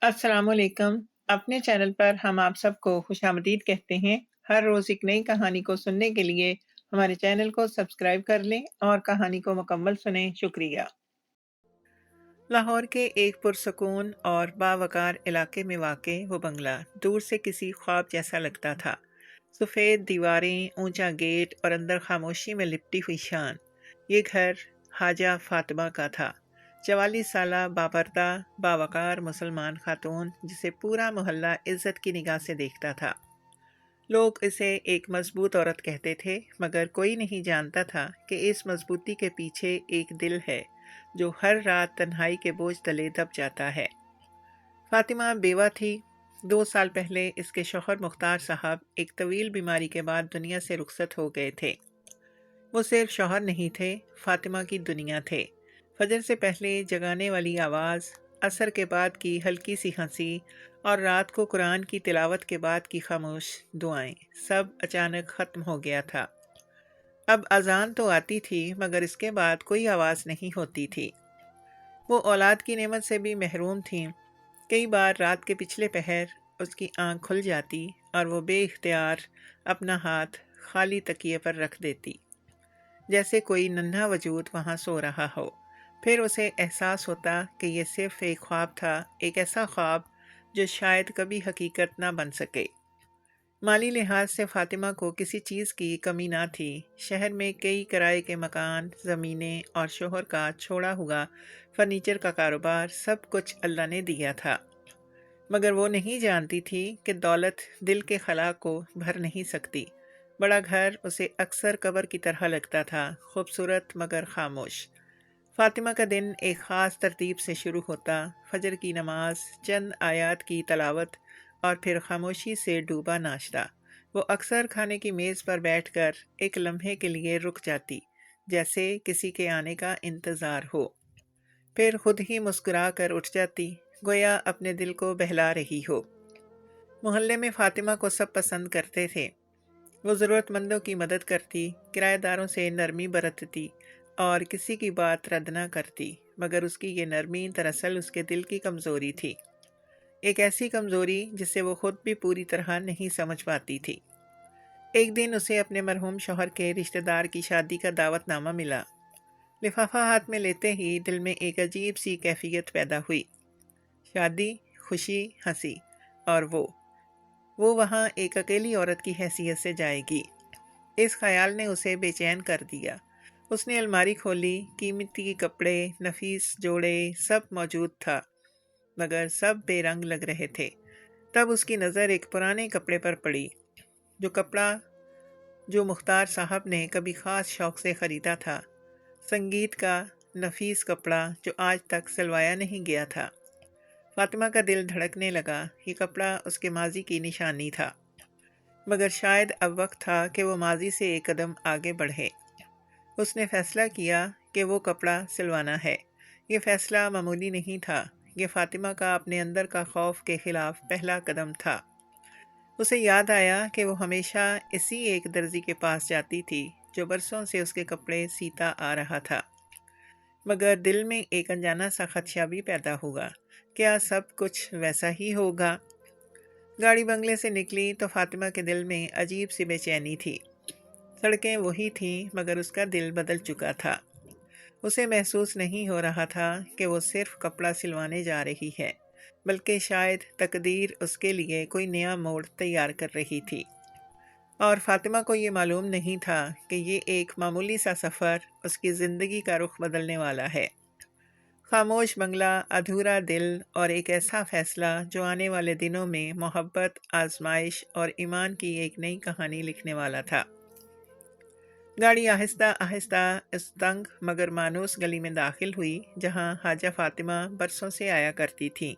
السلام علیکم۔ اپنے چینل پر ہم آپ سب کو خوش آمدید کہتے ہیں۔ ہر روز ایک نئی کہانی کو سننے کے لیے ہمارے چینل کو سبسکرائب کر لیں اور کہانی کو مکمل سنیں۔ شکریہ۔ لاہور کے ایک پرسکون اور باوقار علاقے میں واقع وہ بنگلہ دور سے کسی خواب جیسا لگتا تھا۔ سفید دیواریں، اونچا گیٹ اور اندر خاموشی میں لپٹی ہوئی شان۔ یہ گھر حاجہ فاطمہ کا تھا، 44 سالہ باپردہ باوقار مسلمان خاتون جسے پورا محلہ عزت کی نگاہ سے دیکھتا تھا۔ لوگ اسے ایک مضبوط عورت کہتے تھے، مگر کوئی نہیں جانتا تھا کہ اس مضبوطی کے پیچھے ایک دل ہے جو ہر رات تنہائی کے بوجھ تلے دب جاتا ہے۔ فاطمہ بیوہ تھی۔ 2 سال پہلے اس کے شوہر مختار صاحب ایک طویل بیماری کے بعد دنیا سے رخصت ہو گئے تھے۔ وہ صرف شوہر نہیں تھے، فاطمہ کی دنیا تھے۔ فجر سے پہلے جگانے والی آواز، عصر کے بعد کی ہلکی سی ہنسی اور رات کو قرآن کی تلاوت کے بعد کی خاموش دعائیں، سب اچانک ختم ہو گیا تھا۔ اب اذان تو آتی تھی مگر اس کے بعد کوئی آواز نہیں ہوتی تھی۔ وہ اولاد کی نعمت سے بھی محروم تھیں۔ کئی بار رات کے پچھلے پہر اس کی آنکھ کھل جاتی اور وہ بے اختیار اپنا ہاتھ خالی تکیے پر رکھ دیتی، جیسے کوئی ننھا وجود وہاں سو رہا ہو۔ پھر اسے احساس ہوتا کہ یہ صرف ایک خواب تھا، ایک ایسا خواب جو شاید کبھی حقیقت نہ بن سکے۔ مالی لحاظ سے فاطمہ کو کسی چیز کی کمی نہ تھی۔ شہر میں کئی کرائے کے مکان، زمینیں اور شوہر کا چھوڑا ہوا فرنیچر کا کاروبار، سب کچھ اللہ نے دیا تھا، مگر وہ نہیں جانتی تھی کہ دولت دل کے خلا کو بھر نہیں سکتی۔ بڑا گھر اسے اکثر قبر کی طرح لگتا تھا، خوبصورت مگر خاموش۔ فاطمہ کا دن ایک خاص ترتیب سے شروع ہوتا، فجر کی نماز، چند آیات کی تلاوت اور پھر خاموشی سے ڈوبا ناشتہ۔ وہ اکثر کھانے کی میز پر بیٹھ کر ایک لمحے کے لیے رک جاتی، جیسے کسی کے آنے کا انتظار ہو، پھر خود ہی مسکرا کر اٹھ جاتی، گویا اپنے دل کو بہلا رہی ہو۔ محلے میں فاطمہ کو سب پسند کرتے تھے۔ وہ ضرورت مندوں کی مدد کرتی، کرایہ داروں سے نرمی برتتی اور کسی کی بات رد نہ کرتی، مگر اس کی یہ نرمی دراصل اس کے دل کی کمزوری تھی، ایک ایسی کمزوری جسے وہ خود بھی پوری طرح نہیں سمجھ پاتی تھی۔ ایک دن اسے اپنے مرحوم شوہر کے رشتہ دار کی شادی کا دعوت نامہ ملا۔ لفافہ ہاتھ میں لیتے ہی دل میں ایک عجیب سی کیفیت پیدا ہوئی۔ شادی، خوشی، ہنسی، اور وہ وہاں ایک اکیلی عورت کی حیثیت سے جائے گی۔ اس خیال نے اسے بے چین کر دیا۔ اس نے الماری کھولی، قیمتی کپڑے، نفیس جوڑے، سب موجود تھا، مگر سب بے رنگ لگ رہے تھے۔ تب اس کی نظر ایک پرانے کپڑے پر پڑی، جو کپڑا جو مختار صاحب نے کبھی خاص شوق سے خریدا تھا، سنگیت کا نفیس کپڑا جو آج تک سلوایا نہیں گیا تھا۔ فاطمہ کا دل دھڑکنے لگا۔ یہ کپڑا اس کے ماضی کی نشانی تھا، مگر شاید اب وقت تھا کہ وہ ماضی سے ایک قدم آگے بڑھے۔ اس نے فیصلہ کیا کہ وہ کپڑا سلوانا ہے۔ یہ فیصلہ معمولی نہیں تھا، یہ فاطمہ کا اپنے اندر کا خوف کے خلاف پہلا قدم تھا۔ اسے یاد آیا کہ وہ ہمیشہ اسی ایک درزی کے پاس جاتی تھی جو برسوں سے اس کے کپڑے سیتا آ رہا تھا، مگر دل میں ایک انجانا سا خدشہ بھی پیدا ہوا، کیا سب کچھ ویسا ہی ہوگا؟ گاڑی بنگلے سے نکلی تو فاطمہ کے دل میں عجیب سی بے چینی تھی۔ سڑکیں وہی تھیں مگر اس کا دل بدل چکا تھا۔ اسے محسوس نہیں ہو رہا تھا کہ وہ صرف کپڑا سلوانے جا رہی ہے، بلکہ شاید تقدیر اس کے لیے کوئی نیا موڑ تیار کر رہی تھی، اور فاطمہ کو یہ معلوم نہیں تھا کہ یہ ایک معمولی سا سفر اس کی زندگی کا رخ بدلنے والا ہے۔ خاموش بنگلہ، ادھورا دل، اور ایک ایسا فیصلہ جو آنے والے دنوں میں محبت، آزمائش اور ایمان کی ایک نئی کہانی لکھنے والا تھا۔ گاڑی آہستہ آہستہ اس تنگ مگر مانوس گلی میں داخل ہوئی جہاں حاجہ فاطمہ برسوں سے آیا کرتی تھی۔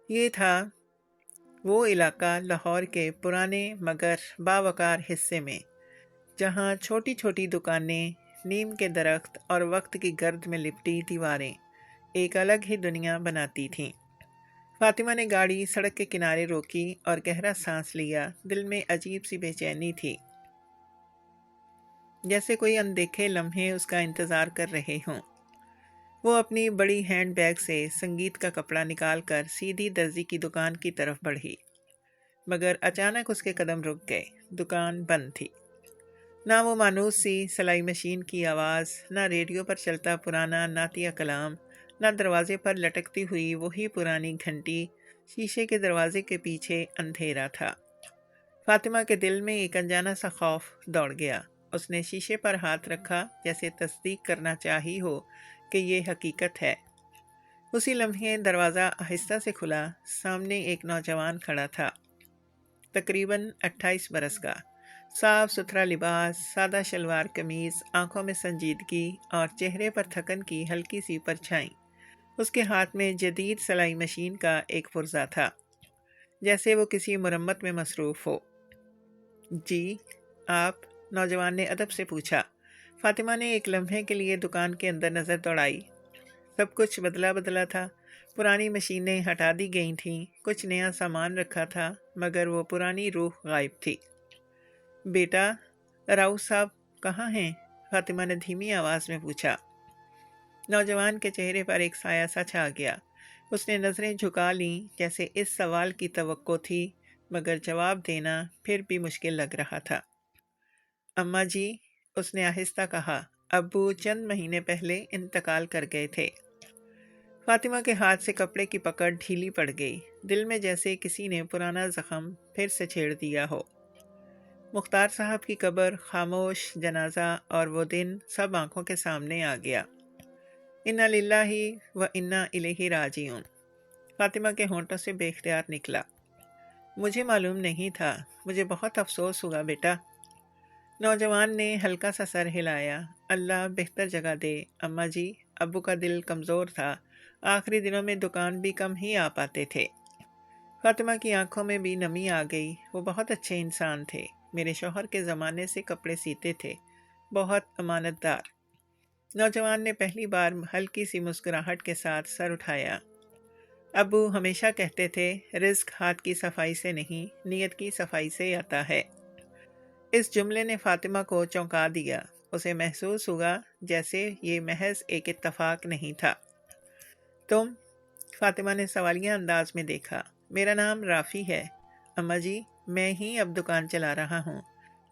یہ تھا وہ علاقہ لاہور کے پرانے مگر باوقار حصے میں، جہاں چھوٹی چھوٹی دکانیں، نیم کے درخت اور وقت کی گرد میں لپٹی دیواریں ایک الگ ہی دنیا بناتی تھیں۔ فاطمہ نے گاڑی سڑک کے کنارے روکی اور گہرا سانس لیا۔ دل میں عجیب سی بے چینی تھی، جیسے کوئی اندیکھے لمحے اس کا انتظار کر رہے ہوں۔ وہ اپنی بڑی ہینڈ بیگ سے سنگیت کا کپڑا نکال کر سیدھی درزی کی دکان کی طرف بڑھی، مگر اچانک اس کے قدم رک گئے۔ دکان بند تھی۔ نہ وہ مانوس سی سلائی مشین کی آواز، نہ ریڈیو پر چلتا پرانا نعتیہ کلام، نہ دروازے پر لٹکتی ہوئی وہی پرانی گھنٹی۔ شیشے کے دروازے کے پیچھے اندھیرا تھا۔ فاطمہ کے دل میں ایک انجانا سا خوف دوڑ گیا۔ اس نے شیشے پر ہاتھ رکھا، جیسے تصدیق کرنا چاہی ہو کہ یہ حقیقت ہے۔ اسی لمحے دروازہ آہستہ سے کھلا۔ سامنے ایک نوجوان کھڑا تھا، تقریباً 28 برس کا، صاف ستھرا لباس، سادہ شلوار قمیض، آنکھوں میں سنجیدگی اور چہرے پر تھکن کی ہلکی سی پرچھائی۔ اس کے ہاتھ میں جدید سلائی مشین کا ایک پرزہ تھا، جیسے وہ کسی مرمت میں مصروف ہو۔ جی آپ؟ نوجوان نے ادب سے پوچھا۔ فاطمہ نے ایک لمحے کے لیے دکان کے اندر نظر دوڑائی۔ سب کچھ بدلا بدلا تھا۔ پرانی مشینیں ہٹا دی گئی تھیں، کچھ نیا سامان رکھا تھا، مگر وہ پرانی روح غائب تھی۔ بیٹا، راؤ صاحب کہاں ہیں؟ فاطمہ نے دھیمی آواز میں پوچھا۔ نوجوان کے چہرے پر ایک سایہ سا چھا گیا۔ اس نے نظریں جھکا لیں، جیسے اس سوال کی توقع تھی، مگر جواب دینا پھر بھی مشکل لگ رہا تھا۔ اماں جی، اس نے آہستہ کہا، ابو چند مہینے پہلے انتقال کر گئے تھے۔ فاطمہ کے ہاتھ سے کپڑے کی پکڑ ڈھیلی پڑ گئی، دل میں جیسے کسی نے پرانا زخم پھر سے چھیڑ دیا ہو۔ مختار صاحب کی قبر، خاموش جنازہ اور وہ دن سب آنکھوں کے سامنے آ گیا۔ انا للہ و انا الیہ راجعون، فاطمہ کے ہونٹوں سے بے اختیار نکلا۔ مجھے معلوم نہیں تھا، مجھے بہت افسوس ہوا بیٹا۔ نوجوان نے ہلکا سا سر ہلایا۔ اللہ بہتر جگہ دے اماں جی، ابو کا دل کمزور تھا، آخری دنوں میں دکان بھی کم ہی آ پاتے تھے۔ فاطمہ کی آنکھوں میں بھی نمی آ گئی۔ وہ بہت اچھے انسان تھے، میرے شوہر کے زمانے سے کپڑے سیتے تھے، بہت امانت دار۔ نوجوان نے پہلی بار ہلکی سی مسکراہٹ کے ساتھ سر اٹھایا۔ ابو ہمیشہ کہتے تھے، رزق ہاتھ کی صفائی سے نہیں، نیت کی صفائی سے آتا ہے۔ اس جملے نے فاطمہ کو چونکا دیا۔ اسے محسوس ہوا جیسے یہ محض ایک اتفاق نہیں تھا۔ تم؟ فاطمہ نے سوالیہ انداز میں دیکھا۔ میرا نام رافی ہے اماں جی، میں ہی اب دکان چلا رہا ہوں۔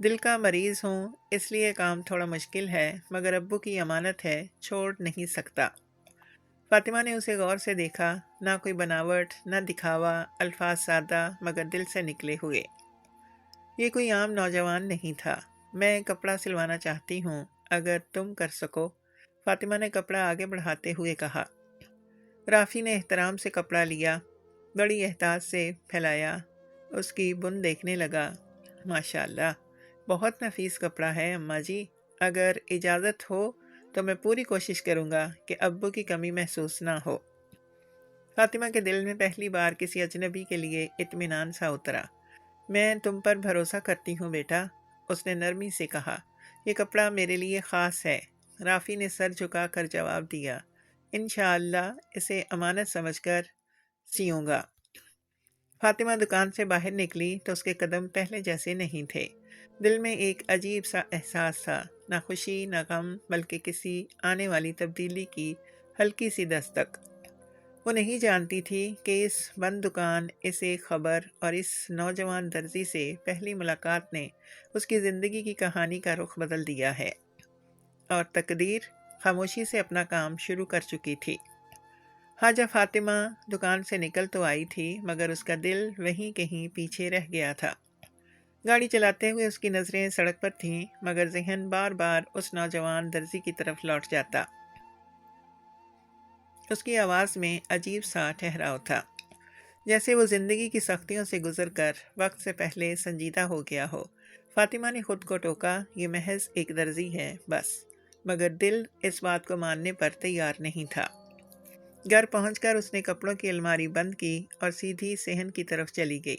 دل کا مریض ہوں، اس لیے کام تھوڑا مشکل ہے، مگر ابو کی امانت ہے، چھوڑ نہیں سکتا۔ فاطمہ نے اسے غور سے دیکھا، نہ کوئی بناوٹ، نہ دکھاوا، الفاظ سادہ مگر دل سے نکلے ہوئے۔ یہ کوئی عام نوجوان نہیں تھا۔ میں کپڑا سلوانا چاہتی ہوں، اگر تم کر سکو، فاطمہ نے کپڑا آگے بڑھاتے ہوئے کہا۔ رافی نے احترام سے کپڑا لیا، بڑی احتیاط سے پھیلایا، اس کی بن دیکھنے لگا۔ ماشاءاللہ، بہت نفیس کپڑا ہے اماں جی، اگر اجازت ہو تو میں پوری کوشش کروں گا کہ ابو کی کمی محسوس نہ ہو۔ فاطمہ کے دل میں پہلی بار کسی اجنبی کے لیے اطمینان سا اترا۔ میں تم پر بھروسہ کرتی ہوں بیٹا، اس نے نرمی سے کہا۔ یہ کپڑا میرے لیے خاص ہے۔ رافی نے سر جھکا کر جواب دیا، انشاءاللہ اسے امانت سمجھ کر سیوں گا۔ فاطمہ دکان سے باہر نکلی تو اس کے قدم پہلے جیسے نہیں تھے۔ دل میں ایک عجیب سا احساس تھا، نہ خوشی نہ غم، بلکہ کسی آنے والی تبدیلی کی ہلکی سی دستک۔ وہ نہیں جانتی تھی کہ اس بند دکان، اس ایک خبر اور اس نوجوان درزی سے پہلی ملاقات نے اس کی زندگی کی کہانی کا رخ بدل دیا ہے، اور تقدیر خاموشی سے اپنا کام شروع کر چکی تھی۔ حاجہ فاطمہ دکان سے نکل تو آئی تھی، مگر اس کا دل وہیں کہیں پیچھے رہ گیا تھا۔ گاڑی چلاتے ہوئے اس کی نظریں سڑک پر تھیں، مگر ذہن بار بار اس نوجوان درزی کی طرف لوٹ جاتا۔ اس کی آواز میں عجیب سا ٹھہراؤ تھا، جیسے وہ زندگی کی سختیوں سے گزر کر وقت سے پہلے سنجیدہ ہو گیا ہو۔ فاطمہ نے خود کو ٹوکا، یہ محض ایک درزی ہے بس، مگر دل اس بات کو ماننے پر تیار نہیں تھا۔ گھر پہنچ کر اس نے کپڑوں کی الماری بند کی اور سیدھی صحن کی طرف چلی گئی۔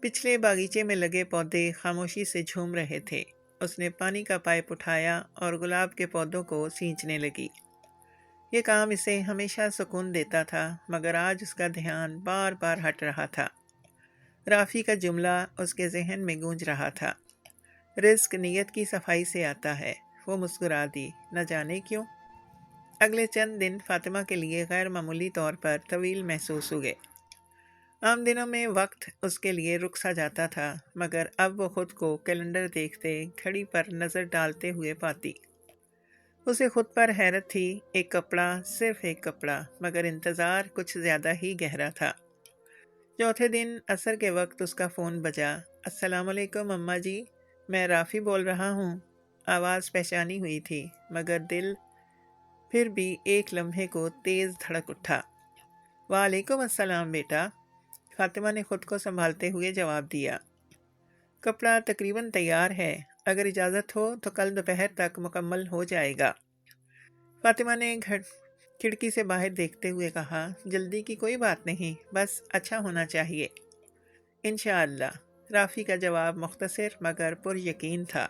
پچھلے باغیچے میں لگے پودے خاموشی سے جھوم رہے تھے۔ اس نے پانی کا پائپ اٹھایا اور گلاب کے پودوں کو سینچنے لگی۔ یہ کام اسے ہمیشہ سکون دیتا تھا، مگر آج اس کا دھیان بار بار ہٹ رہا تھا۔ رافی کا جملہ اس کے ذہن میں گونج رہا تھا، رزق نیت کی صفائی سے آتا ہے۔ وہ مسکرا دی، نہ جانے کیوں۔ اگلے چند دن فاطمہ کے لیے غیر معمولی طور پر طویل محسوس ہوئے۔ عام دنوں میں وقت اس کے لیے رک سا جاتا تھا، مگر اب وہ خود کو کیلنڈر دیکھتے، گھڑی پر نظر ڈالتے ہوئے پاتی۔ اسے خود پر حیرت تھی، ایک کپڑا، صرف ایک کپڑا، مگر انتظار کچھ زیادہ ہی گہرا تھا۔ چوتھے دن عصر کے وقت اس کا فون بجا۔ السلام علیکم اماں جی، میں رافی بول رہا ہوں۔ آواز پہچانی ہوئی تھی، مگر دل پھر بھی ایک لمحے کو تیز دھڑک اٹھا۔ وعلیکم السلام بیٹا، فاطمہ نے خود کو سنبھالتے ہوئے جواب دیا۔ کپڑا تقریباً تیار ہے، اگر اجازت ہو تو کل دوپہر تک مکمل ہو جائے گا۔ فاطمہ نے کھڑکی سے باہر دیکھتے ہوئے کہا، جلدی کی کوئی بات نہیں، بس اچھا ہونا چاہیے۔ انشاءاللہ، رافی کا جواب مختصر مگر پر یقین تھا۔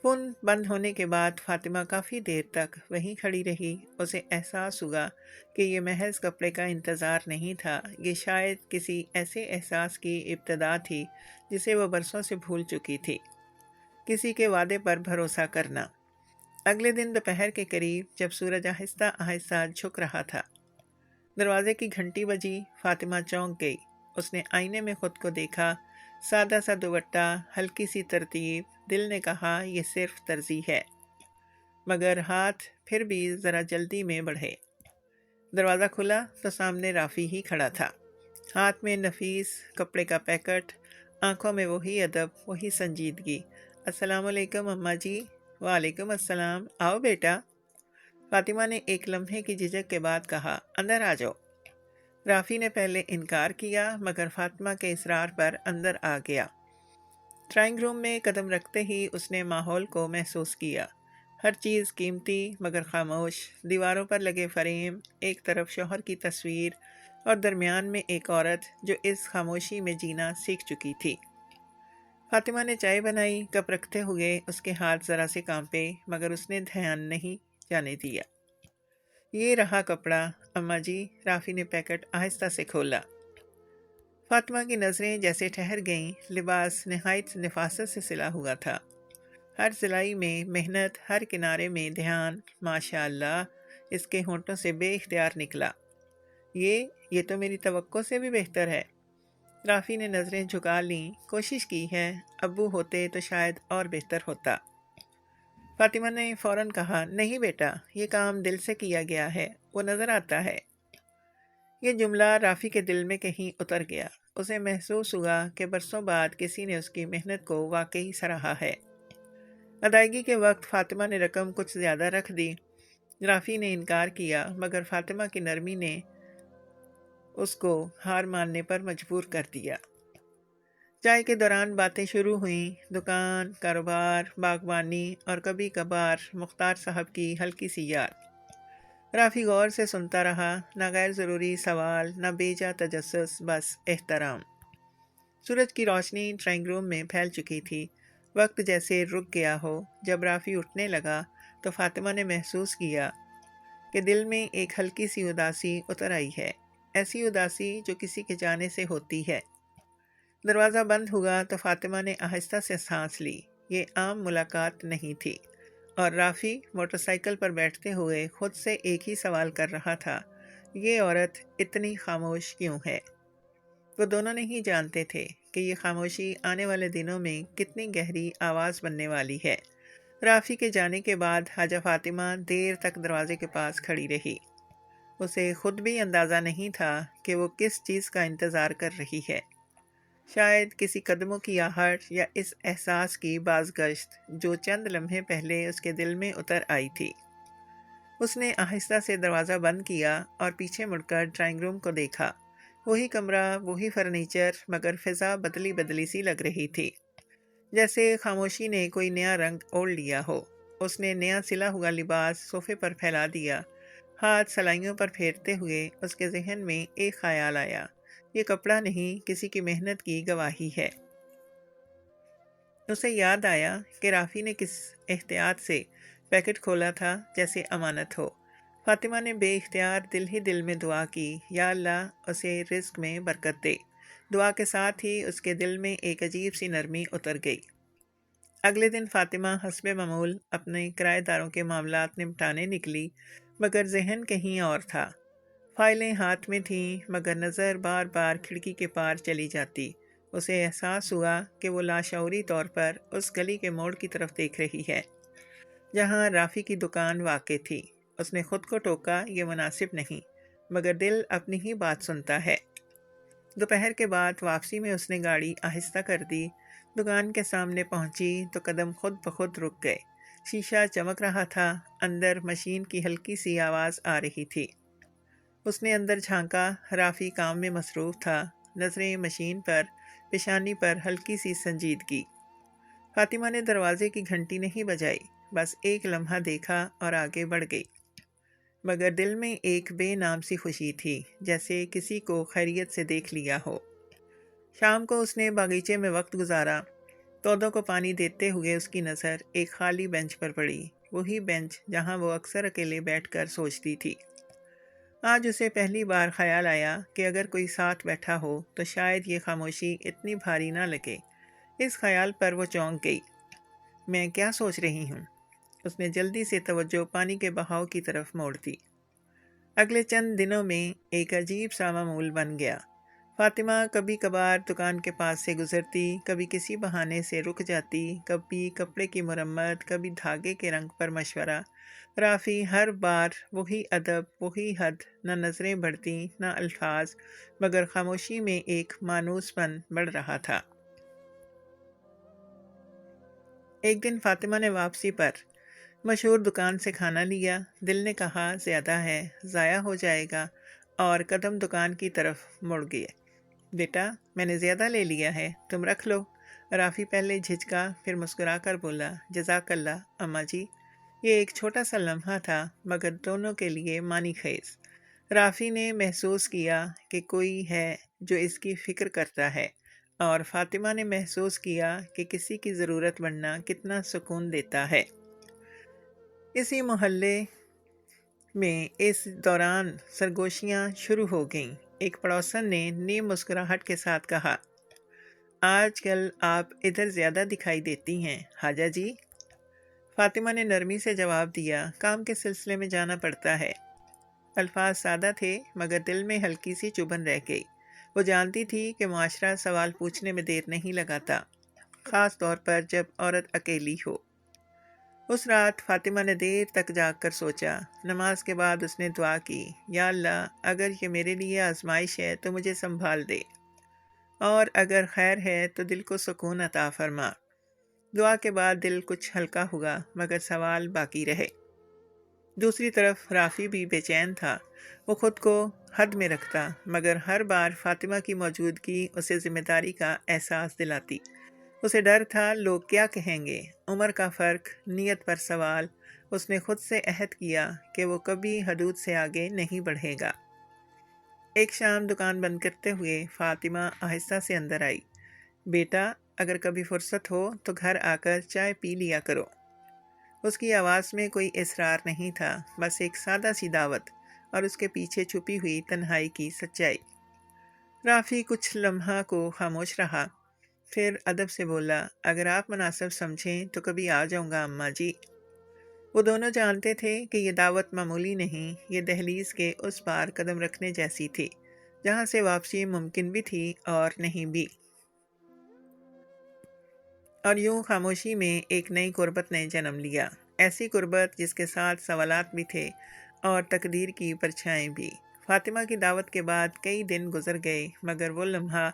فون بند ہونے کے بعد فاطمہ کافی دیر تک وہیں کھڑی رہی۔ اسے احساس ہوا کہ یہ محض کپڑے کا انتظار نہیں تھا، یہ شاید کسی ایسے احساس کی ابتدا تھی جسے وہ برسوں سے بھول چکی تھی، کسی کے وعدے پر بھروسہ کرنا۔ اگلے دن دوپہر کے قریب جب سورج آہستہ آہستہ جھک رہا تھا، دروازے کی گھنٹی بجی۔ فاطمہ چونک گئی۔ اس نے آئینے میں خود کو دیکھا، سادہ سا دوپٹہ، ہلکی سی ترتیب۔ دل نے کہا یہ صرف ترجیح ہے، مگر ہاتھ پھر بھی ذرا جلدی میں بڑھے۔ دروازہ کھلا تو سامنے رافی ہی کھڑا تھا، ہاتھ میں نفیس کپڑے کا پیکٹ، آنکھوں میں وہی ادب، وہی سنجیدگی۔ السلام علیکم اماں جی۔ وعلیکم السلام، آؤ بیٹا، فاطمہ نے ایک لمحے کی جھجک کے بعد کہا۔ اندر آ جاؤ۔ رافی نے پہلے انکار کیا، مگر فاطمہ کے اصرار پر اندر آ گیا۔ ڈرائنگ روم میں قدم رکھتے ہی اس نے ماحول کو محسوس کیا۔ ہر چیز قیمتی مگر خاموش، دیواروں پر لگے فریم، ایک طرف شوہر کی تصویر اور درمیان میں ایک عورت جو اس خاموشی میں جینا سیکھ چکی تھی۔ فاطمہ نے چائے بنائی، کپ رکھتے ہوئے اس کے ہاتھ ذرا سے کانپے، مگر اس نے دھیان نہیں جانے دیا۔ یہ رہا کپڑا اماں جی، رافی نے پیکٹ آہستہ سے کھولا۔ فاطمہ کی نظریں جیسے ٹھہر گئیں، لباس نہایت نفاست سے سلا ہوا تھا، ہر سلائی میں محنت، ہر کنارے میں دھیان۔ ماشاءاللہ، اس کے ہونٹوں سے بے اختیار نکلا، یہ تو میری توقع سے بھی بہتر ہے۔ رافی نے نظریں جھکا لیں، کوشش کی ہے، ابو ہوتے تو شاید اور بہتر ہوتا۔ فاطمہ نے فوراً کہا، نہیں بیٹا، یہ کام دل سے کیا گیا ہے، وہ نظر آتا ہے۔ یہ جملہ رافی کے دل میں کہیں اتر گیا۔ اسے محسوس ہوا کہ برسوں بعد کسی نے اس کی محنت کو واقعی سراہا ہے۔ ادائیگی کے وقت فاطمہ نے رقم کچھ زیادہ رکھ دی۔ رافی نے انکار کیا، مگر فاطمہ کی نرمی نے اس کو ہار ماننے پر مجبور کر دیا۔ چائے کے دوران باتیں شروع ہوئیں، دکان، کاروبار، باغبانی اور کبھی کبھار مختار صاحب کی ہلکی سی یاد۔ رافی غور سے سنتا رہا، نہ غیر ضروری سوال، نہ بیجا تجسس، بس احترام۔ سورج کی روشنی ڈرائنگ روم میں پھیل چکی تھی، وقت جیسے رک گیا ہو۔ جب رافی اٹھنے لگا تو فاطمہ نے محسوس کیا کہ دل میں ایک ہلکی سی اداسی اتر آئی ہے، ایسی اداسی جو کسی کے جانے سے ہوتی ہے۔ دروازہ بند ہوا تو فاطمہ نے آہستہ سے سانس لی۔ یہ عام ملاقات نہیں تھی، اور رافی موٹر سائیکل پر بیٹھتے ہوئے خود سے ایک ہی سوال کر رہا تھا، یہ عورت اتنی خاموش کیوں ہے؟ وہ دونوں نہیں جانتے تھے کہ یہ خاموشی آنے والے دنوں میں کتنی گہری آواز بننے والی ہے۔ رافی کے جانے کے بعد حاجہ فاطمہ دیر تک دروازے کے پاس کھڑی رہی۔ اسے خود بھی اندازہ نہیں تھا کہ وہ کس چیز کا انتظار کر رہی ہے، شاید کسی قدموں کی آہٹ یا اس احساس کی بازگشت جو چند لمحے پہلے اس کے دل میں اتر آئی تھی۔ اس نے آہستہ سے دروازہ بند کیا اور پیچھے مڑ کر ڈرائنگ روم کو دیکھا۔ وہی کمرہ، وہی فرنیچر، مگر فضا بدلی بدلی سی لگ رہی تھی، جیسے خاموشی نے کوئی نیا رنگ اوڑھ لیا ہو۔ اس نے نیا سلا ہوا لباس صوفے پر پھیلا دیا۔ ہاتھ سلائیوں پر پھیرتے ہوئے اس کے ذہن میں ایک خیال آیا، یہ کپڑا نہیں، کسی کی محنت کی گواہی ہے۔ اسے یاد آیا کہ رافی نے کس احتیاط سے پیکٹ کھولا تھا، جیسے امانت ہو۔ فاطمہ نے بے اختیار دل ہی دل میں دعا کی، یا اللہ اسے رزق میں برکت دے۔ دعا کے ساتھ ہی اس کے دل میں ایک عجیب سی نرمی اتر گئی۔ اگلے دن فاطمہ حسب معمول اپنے کرایہ داروں کے معاملات نمٹانے نکلی۔ مگر ذہن کہیں اور تھا۔ فائلیں ہاتھ میں تھیں مگر نظر بار بار کھڑکی کے پار چلی جاتی۔ اسے احساس ہوا کہ وہ لاشعوری طور پر اس گلی کے موڑ کی طرف دیکھ رہی ہے جہاں رافی کی دکان واقع تھی۔ اس نے خود کو ٹوکا، یہ مناسب نہیں، مگر دل اپنی ہی بات سنتا ہے۔ دوپہر کے بعد واپسی میں اس نے گاڑی آہستہ کر دی۔ دکان کے سامنے پہنچی تو قدم خود بخود رک گئے۔ شیشہ چمک رہا تھا، اندر مشین کی ہلکی سی آواز آ رہی تھی۔ اس نے اندر جھانکا، رافی کام میں مصروف تھا، نظریں مشین پر، پیشانی پر ہلکی سی سنجیدگی۔ فاطمہ نے دروازے کی گھنٹی نہیں بجائی، بس ایک لمحہ دیکھا اور آگے بڑھ گئی، مگر دل میں ایک بے نام سی خوشی تھی، جیسے کسی کو خیریت سے دیکھ لیا ہو۔ شام کو اس نے باغیچے میں وقت گزارا۔ پودوں کو پانی دیتے ہوئے اس کی نظر ایک خالی بینچ پر پڑی، وہی بینچ جہاں وہ اکثر اکیلے بیٹھ کر سوچتی تھی۔ آج اسے پہلی بار خیال آیا کہ اگر کوئی ساتھ بیٹھا ہو تو شاید یہ خاموشی اتنی بھاری نہ لگے۔ اس خیال پر وہ چونک گئی۔ میں کیا سوچ رہی ہوں؟ اس نے جلدی سے توجہ پانی کے بہاؤ کی طرف موڑ دی۔ اگلے چند دنوں میں ایک عجیب سا معمول بن گیا۔ فاطمہ کبھی کبھار دکان کے پاس سے گزرتی، کبھی کسی بہانے سے رک جاتی، کبھی کپڑے کی مرمت، کبھی دھاگے کے رنگ پر مشورہ۔ رافی ہر بار وہی ادب، وہی حد، نہ نظریں بڑھتی نہ الفاظ، مگر خاموشی میں ایک مانوس پن بڑھ رہا تھا۔ ایک دن فاطمہ نے واپسی پر مشہور دکان سے کھانا لیا۔ دل نے کہا زیادہ ہے، ضائع ہو جائے گا، اور قدم دکان کی طرف مڑ گئے۔ بیٹا، میں نے زیادہ لے لیا ہے، تم رکھ لو۔ رافی پہلے جھجکا، پھر مسکرا کر بولا، جزاک اللہ اماں جی۔ یہ ایک چھوٹا سا لمحہ تھا، مگر دونوں کے لیے معنی خیز۔ رافی نے محسوس کیا کہ کوئی ہے جو اس کی فکر کرتا ہے، اور فاطمہ نے محسوس کیا کہ کسی کی ضرورت بننا کتنا سکون دیتا ہے۔ اسی محلے میں اس دوران سرگوشیاں شروع ہو گئیں۔ ایک پڑوسن نے نیم مسکراہٹ کے ساتھ کہا، آج کل آپ ادھر زیادہ دکھائی دیتی ہیں حاجہ جی۔ فاطمہ نے نرمی سے جواب دیا، کام کے سلسلے میں جانا پڑتا ہے۔ الفاظ سادہ تھے مگر دل میں ہلکی سی چبھن رہ گئی۔ وہ جانتی تھی کہ معاشرہ سوال پوچھنے میں دیر نہیں لگاتا، خاص طور پر جب عورت اکیلی ہو۔ اس رات فاطمہ نے دیر تک جاگ کر سوچا۔ نماز کے بعد اس نے دعا کی، یا اللہ، اگر یہ میرے لیے آزمائش ہے تو مجھے سنبھال دے، اور اگر خیر ہے تو دل کو سکون عطا فرما۔ دعا کے بعد دل کچھ ہلکا ہوا، مگر سوال باقی رہے۔ دوسری طرف رافی بھی بے چین تھا۔ وہ خود کو حد میں رکھتا، مگر ہر بار فاطمہ کی موجودگی اسے ذمہ داری کا احساس دلاتی۔ اسے ڈر تھا لوگ کیا کہیں گے، عمر کا فرق، نیت پر سوال۔ اس نے خود سے عہد کیا کہ وہ کبھی حدود سے آگے نہیں بڑھے گا۔ ایک شام دکان بند کرتے ہوئے فاطمہ آہستہ سے اندر آئی۔ بیٹا، اگر کبھی فرصت ہو تو گھر آ کر چائے پی لیا کرو۔ اس کی آواز میں کوئی اصرار نہیں تھا، بس ایک سادہ سی دعوت، اور اس کے پیچھے چھپی ہوئی تنہائی کی سچائی۔ رافی کچھ لمحہ کو خاموش رہا، پھر ادب سے بولا، اگر آپ مناسب سمجھیں تو کبھی آ جاؤں گا اماں جی۔ وہ دونوں جانتے تھے کہ یہ دعوت معمولی نہیں، یہ دہلیز کے اس پار قدم رکھنے جیسی تھی، جہاں سے واپسی ممکن بھی تھی اور نہیں بھی۔ اور یوں خاموشی میں ایک نئی قربت نے جنم لیا، ایسی قربت جس کے ساتھ سوالات بھی تھے اور تقدیر کی پرچھائیں بھی۔ فاطمہ کی دعوت کے بعد کئی دن گزر گئے، مگر وہ لمحہ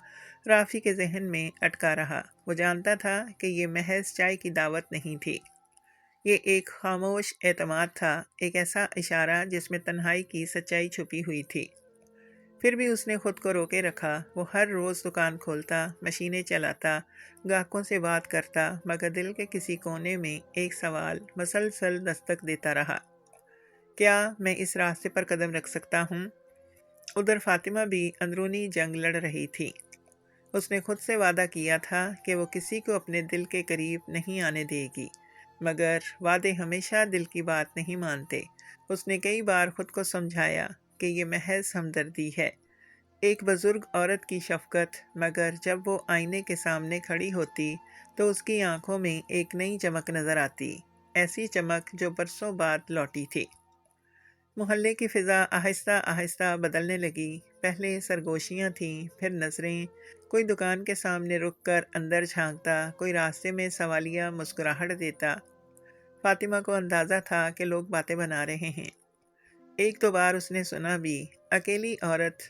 رافی کے ذہن میں اٹکا رہا۔ وہ جانتا تھا کہ یہ محض چائے کی دعوت نہیں تھی، یہ ایک خاموش اعتماد تھا، ایک ایسا اشارہ جس میں تنہائی کی سچائی چھپی ہوئی تھی۔ پھر بھی اس نے خود کو روکے رکھا۔ وہ ہر روز دکان کھولتا، مشینیں چلاتا، گاہکوں سے بات کرتا، مگر دل کے کسی کونے میں ایک سوال مسلسل دستک دیتا رہا، کیا میں اس راستے پر قدم رکھ سکتا ہوں؟ ادھر فاطمہ بھی اندرونی جنگ لڑ رہی تھی۔ اس نے خود سے وعدہ کیا تھا کہ وہ کسی کو اپنے دل کے قریب نہیں آنے دے گی، مگر وعدے ہمیشہ دل کی بات نہیں مانتے۔ اس نے کئی بار خود کو سمجھایا کہ یہ محض ہمدردی ہے، ایک بزرگ عورت کی شفقت، مگر جب وہ آئینے کے سامنے کھڑی ہوتی تو اس کی آنکھوں میں ایک نئی چمک نظر آتی، ایسی چمک جو برسوں بعد لوٹی تھی۔ محلے کی فضا آہستہ آہستہ بدلنے لگی۔ پہلے سرگوشیاں تھیں، پھر نظریں، کوئی دکان کے سامنے رک کر اندر جھانکتا، کوئی راستے میں سوالیہ مسکراہٹ دیتا۔ فاطمہ کو اندازہ تھا کہ لوگ باتیں بنا رہے ہیں۔ ایک دو بار اس نے سنا بھی، اکیلی عورت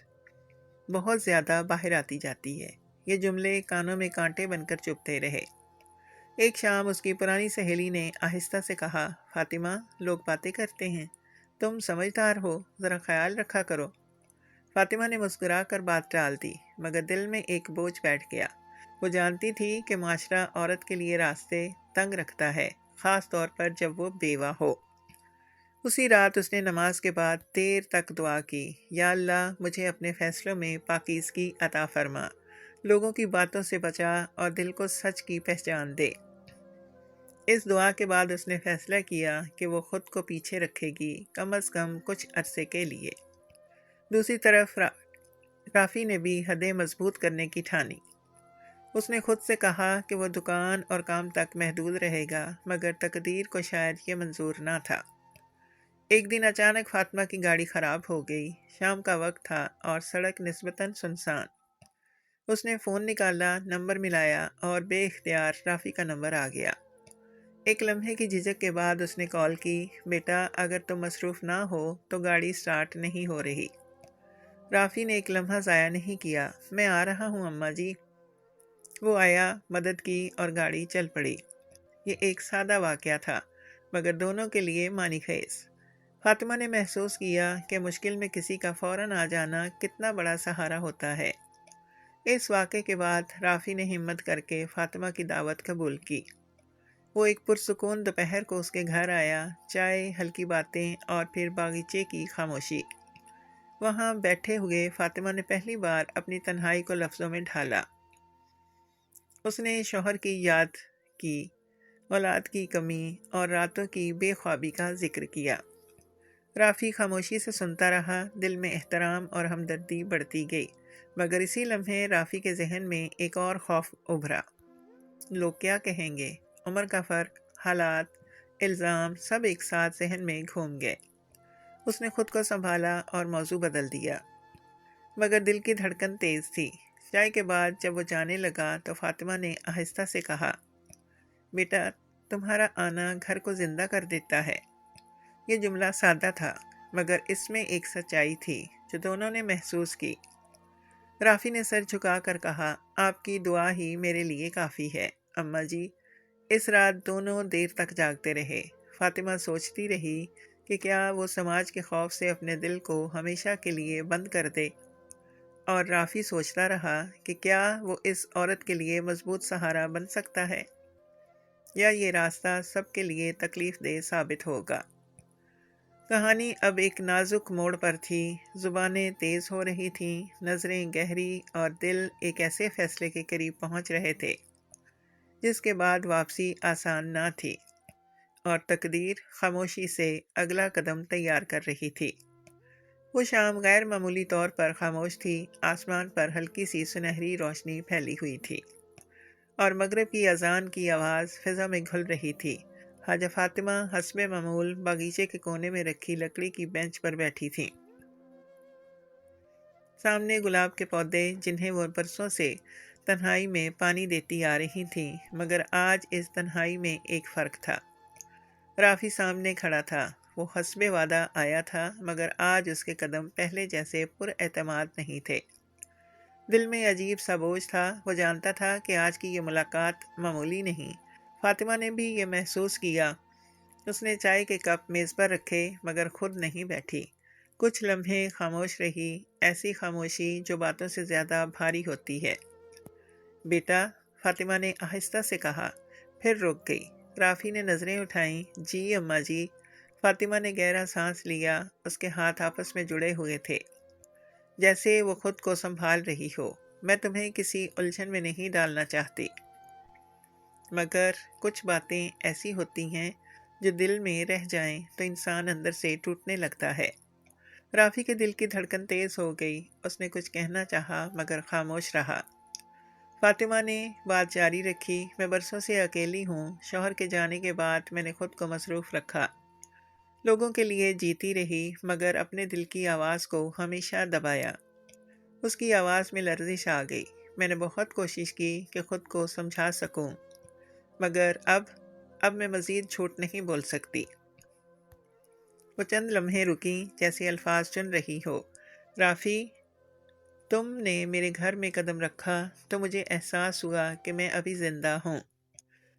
بہت زیادہ باہر آتی جاتی ہے۔ یہ جملے کانوں میں کانٹے بن کر چبھتے رہے۔ ایک شام اس کی پرانی سہیلی نے آہستہ سے کہا، فاطمہ، لوگ باتیں کرتے ہیں، تم سمجھدار ہو، ذرا خیال رکھا کرو۔ فاطمہ نے مسکرا کر بات ٹال دی، مگر دل میں ایک بوجھ بیٹھ گیا۔ وہ جانتی تھی کہ معاشرہ عورت کے لیے راستے تنگ رکھتا ہے، خاص طور پر جب وہ بیوہ ہو۔ اسی رات اس نے نماز کے بعد دیر تک دعا کی، یا اللہ، مجھے اپنے فیصلوں میں پاکیزگی عطا فرما، لوگوں کی باتوں سے بچا اور دل کو سچ کی پہچان دے۔ اس دعا کے بعد اس نے فیصلہ کیا کہ وہ خود کو پیچھے رکھے گی، کم از کم کچھ عرصے کے لیے۔ دوسری طرف رافی نے بھی حدیں مضبوط کرنے کی ٹھانی۔ اس نے خود سے کہا کہ وہ دکان اور کام تک محدود رہے گا، مگر تقدیر کو شاید یہ منظور نہ تھا۔ ایک دن اچانک فاطمہ کی گاڑی خراب ہو گئی۔ شام کا وقت تھا اور سڑک نسبتاً سنسان۔ اس نے فون نکالا، نمبر ملایا اور بے اختیار رافی کا نمبر آ گیا۔ ایک لمحے کی جھجک کے بعد اس نے کال کی، بیٹا، اگر تم مصروف نہ ہو تو گاڑی سٹارٹ نہیں ہو رہی۔ رافی نے ایک لمحہ ضائع نہیں کیا، میں آ رہا ہوں اماں جی۔ وہ آیا، مدد کی اور گاڑی چل پڑی۔ یہ ایک سادہ واقعہ تھا، مگر دونوں کے لیے معنی خیز۔ فاطمہ نے محسوس کیا کہ مشکل میں کسی کا فوراً آ جانا کتنا بڑا سہارا ہوتا ہے۔ اس واقعے کے بعد رافی نے ہمت کر کے فاطمہ کی دعوت قبول کی۔ وہ ایک پرسکون دوپہر کو اس کے گھر آیا، چائے، ہلکی باتیں اور پھر باغیچے کی خاموشی۔ وہاں بیٹھے ہوئے فاطمہ نے پہلی بار اپنی تنہائی کو لفظوں میں ڈھالا۔ اس نے شوہر کی یاد کی، اولاد کی کمی اور راتوں کی بے خوابی کا ذکر کیا۔ رافی خاموشی سے سنتا رہا، دل میں احترام اور ہمدردی بڑھتی گئی، مگر اسی لمحے رافی کے ذہن میں ایک اور خوف ابھرا۔ لوگ کیا کہیں گے؟ عمر کا فرق، حالات، الزام، سب ایک ساتھ ذہن میں گھوم گئے۔ اس نے خود کو سنبھالا اور موضوع بدل دیا، مگر دل کی دھڑکن تیز تھی۔ چائے کے بعد جب وہ جانے لگا تو فاطمہ نے آہستہ سے کہا، بیٹا، تمہارا آنا گھر کو زندہ کر دیتا ہے۔ یہ جملہ سادہ تھا، مگر اس میں ایک سچائی تھی جو دونوں نے محسوس کی۔ رافی نے سر جھکا کر کہا، آپ کی دعا ہی میرے لیے کافی ہے اماں جی۔ اس رات دونوں دیر تک جاگتے رہے۔ فاطمہ سوچتی رہی کہ کیا وہ سماج کے خوف سے اپنے دل کو ہمیشہ کے لیے بند کر دے، اور رافی سوچتا رہا کہ کیا وہ اس عورت کے لیے مضبوط سہارا بن سکتا ہے، یا یہ راستہ سب کے لیے تکلیف دہ ثابت ہوگا۔ کہانی اب ایک نازک موڑ پر تھی، زبانیں تیز ہو رہی تھیں، نظریں گہری اور دل ایک ایسے فیصلے کے قریب پہنچ رہے تھے جس کے بعد واپسی آسان نہ تھی، اور تقدیر خاموشی سے اگلا قدم تیار کر رہی تھی۔ وہ شام غیر معمولی طور پر خاموش تھی، آسمان پر ہلکی سی سنہری روشنی پھیلی ہوئی تھی، اور مغرب کی اذان کی آواز فضا میں گھل رہی تھی۔ حاجہ فاطمہ حسب معمول باغیچے کے کونے میں رکھی لکڑی کی بینچ پر بیٹھی تھیں۔ سامنے گلاب کے پودے جنہیں وہ برسوں سے تنہائی میں پانی دیتی آ رہی تھیں، مگر آج اس تنہائی میں ایک فرق تھا۔ رافی سامنے کھڑا تھا، وہ حسب وعدہ آیا تھا، مگر آج اس کے قدم پہلے جیسے پر اعتماد نہیں تھے۔ دل میں عجیب سا بوجھ تھا، وہ جانتا تھا کہ آج کی یہ ملاقات معمولی نہیں۔ فاطمہ نے بھی یہ محسوس کیا۔ اس نے چائے کے کپ میز پر رکھے، مگر خود نہیں بیٹھی۔ کچھ لمحے خاموش رہی، ایسی خاموشی جو باتوں سے زیادہ بھاری ہوتی ہے۔ بیٹا، فاطمہ نے آہستہ سے کہا، پھر رک گئی۔ رافی نے نظریں اٹھائیں۔ جی اماں جی۔ فاطمہ نے گہرا سانس لیا، اس کے ہاتھ آپس میں جڑے ہوئے تھے، جیسے وہ خود کو سنبھال رہی ہو۔ میں تمہیں کسی الجھن میں نہیں ڈالنا چاہتی، مگر کچھ باتیں ایسی ہوتی ہیں جو دل میں رہ جائیں تو انسان اندر سے ٹوٹنے لگتا ہے۔ رافی کے دل کی دھڑکن تیز ہو گئی، اس نے کچھ کہنا چاہا مگر خاموش رہا۔ فاطمہ نے بات جاری رکھی، میں برسوں سے اکیلی ہوں، شوہر کے جانے کے بعد میں نے خود کو مصروف رکھا، لوگوں کے لیے جیتی رہی مگر اپنے دل کی آواز کو ہمیشہ دبایا۔ اس کی آواز میں لرزش آ گئی۔ میں نے بہت کوشش کی کہ خود کو سمجھا سکوں مگر اب میں مزید جھوٹ نہیں بول سکتی۔ وہ چند لمحے رکی جیسے الفاظ چن رہی ہو۔ رافی، تم نے میرے گھر میں قدم رکھا تو مجھے احساس ہوا کہ میں ابھی زندہ ہوں۔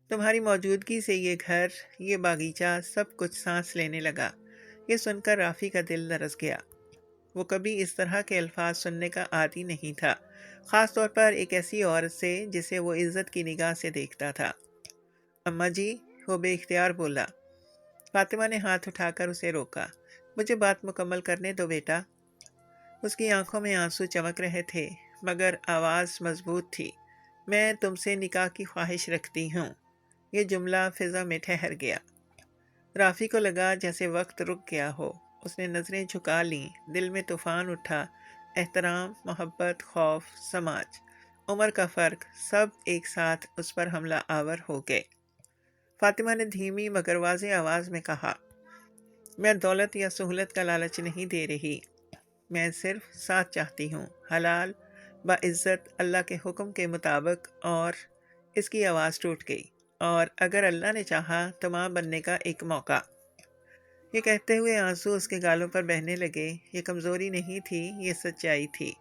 تمہاری موجودگی سے یہ گھر، یہ باغیچہ، سب کچھ سانس لینے لگا۔ یہ سن کر رافی کا دل لرز گیا۔ وہ کبھی اس طرح کے الفاظ سننے کا عادی نہیں تھا، خاص طور پر ایک ایسی عورت سے جسے وہ عزت کی نگاہ سے دیکھتا تھا۔ اماں جی، وہ بے اختیار بولا۔ فاطمہ نے ہاتھ اٹھا کر اسے روکا۔ مجھے بات مکمل کرنے دو بیٹا۔ اس کی آنکھوں میں آنسو چمک رہے تھے مگر آواز مضبوط تھی۔ میں تم سے نکاح کی خواہش رکھتی ہوں۔ یہ جملہ فضا میں ٹھہر گیا۔ رافی کو لگا جیسے وقت رک گیا ہو۔ اس نے نظریں جھکا لیں، دل میں طوفان اٹھا۔ احترام، محبت، خوف، سماج، عمر کا فرق، سب ایک ساتھ اس پر حملہ آور ہو گئے۔ فاطمہ نے دھیمی مگر واضح آواز میں کہا، میں دولت یا سہولت کا لالچ نہیں دے رہی، میں صرف ساتھ چاہتی ہوں، حلال، باعزت، اللہ کے حکم کے مطابق۔ اور اس کی آواز ٹوٹ گئی، اور اگر اللہ نے چاہا تو ماں بننے کا ایک موقع۔ یہ کہتے ہوئے آنسو اس کے گالوں پر بہنے لگے۔ یہ کمزوری نہیں تھی، یہ سچائی تھی۔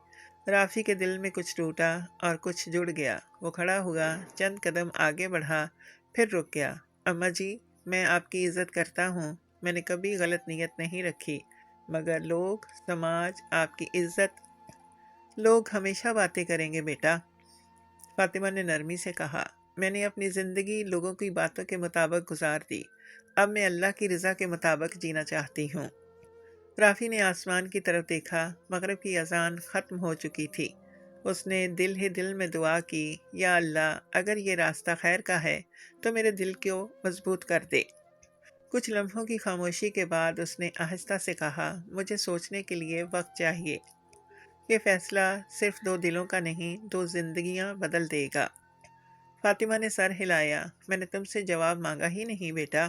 رافی کے دل میں کچھ ٹوٹا اور کچھ جڑ گیا۔ وہ کھڑا ہوا، چند قدم آگے بڑھا، پھر رک گیا۔ اماں جی، میں آپ کی عزت کرتا ہوں، میں نے کبھی غلط نیت نہیں رکھی، مگر لوگ، سماج، آپ کی عزت، لوگ ہمیشہ باتیں کریں گے بیٹا۔ فاطمہ نے نرمی سے کہا، میں نے اپنی زندگی لوگوں کی باتوں کے مطابق گزار دی، اب میں اللہ کی رضا کے مطابق جینا چاہتی ہوں۔ رافی نے آسمان کی طرف دیکھا۔ مغرب کی اذان ختم ہو چکی تھی۔ اس نے دل ہی دل میں دعا کی، یا اللہ، اگر یہ راستہ خیر کا ہے تو میرے دل کو مضبوط کر دے۔ کچھ لمحوں کی خاموشی کے بعد اس نے آہستہ سے کہا، مجھے سوچنے کے لیے وقت چاہیے۔ یہ فیصلہ صرف دو دلوں کا نہیں، دو زندگیاں بدل دے گا۔ فاطمہ نے سر ہلایا۔ میں نے تم سے جواب مانگا ہی نہیں بیٹا،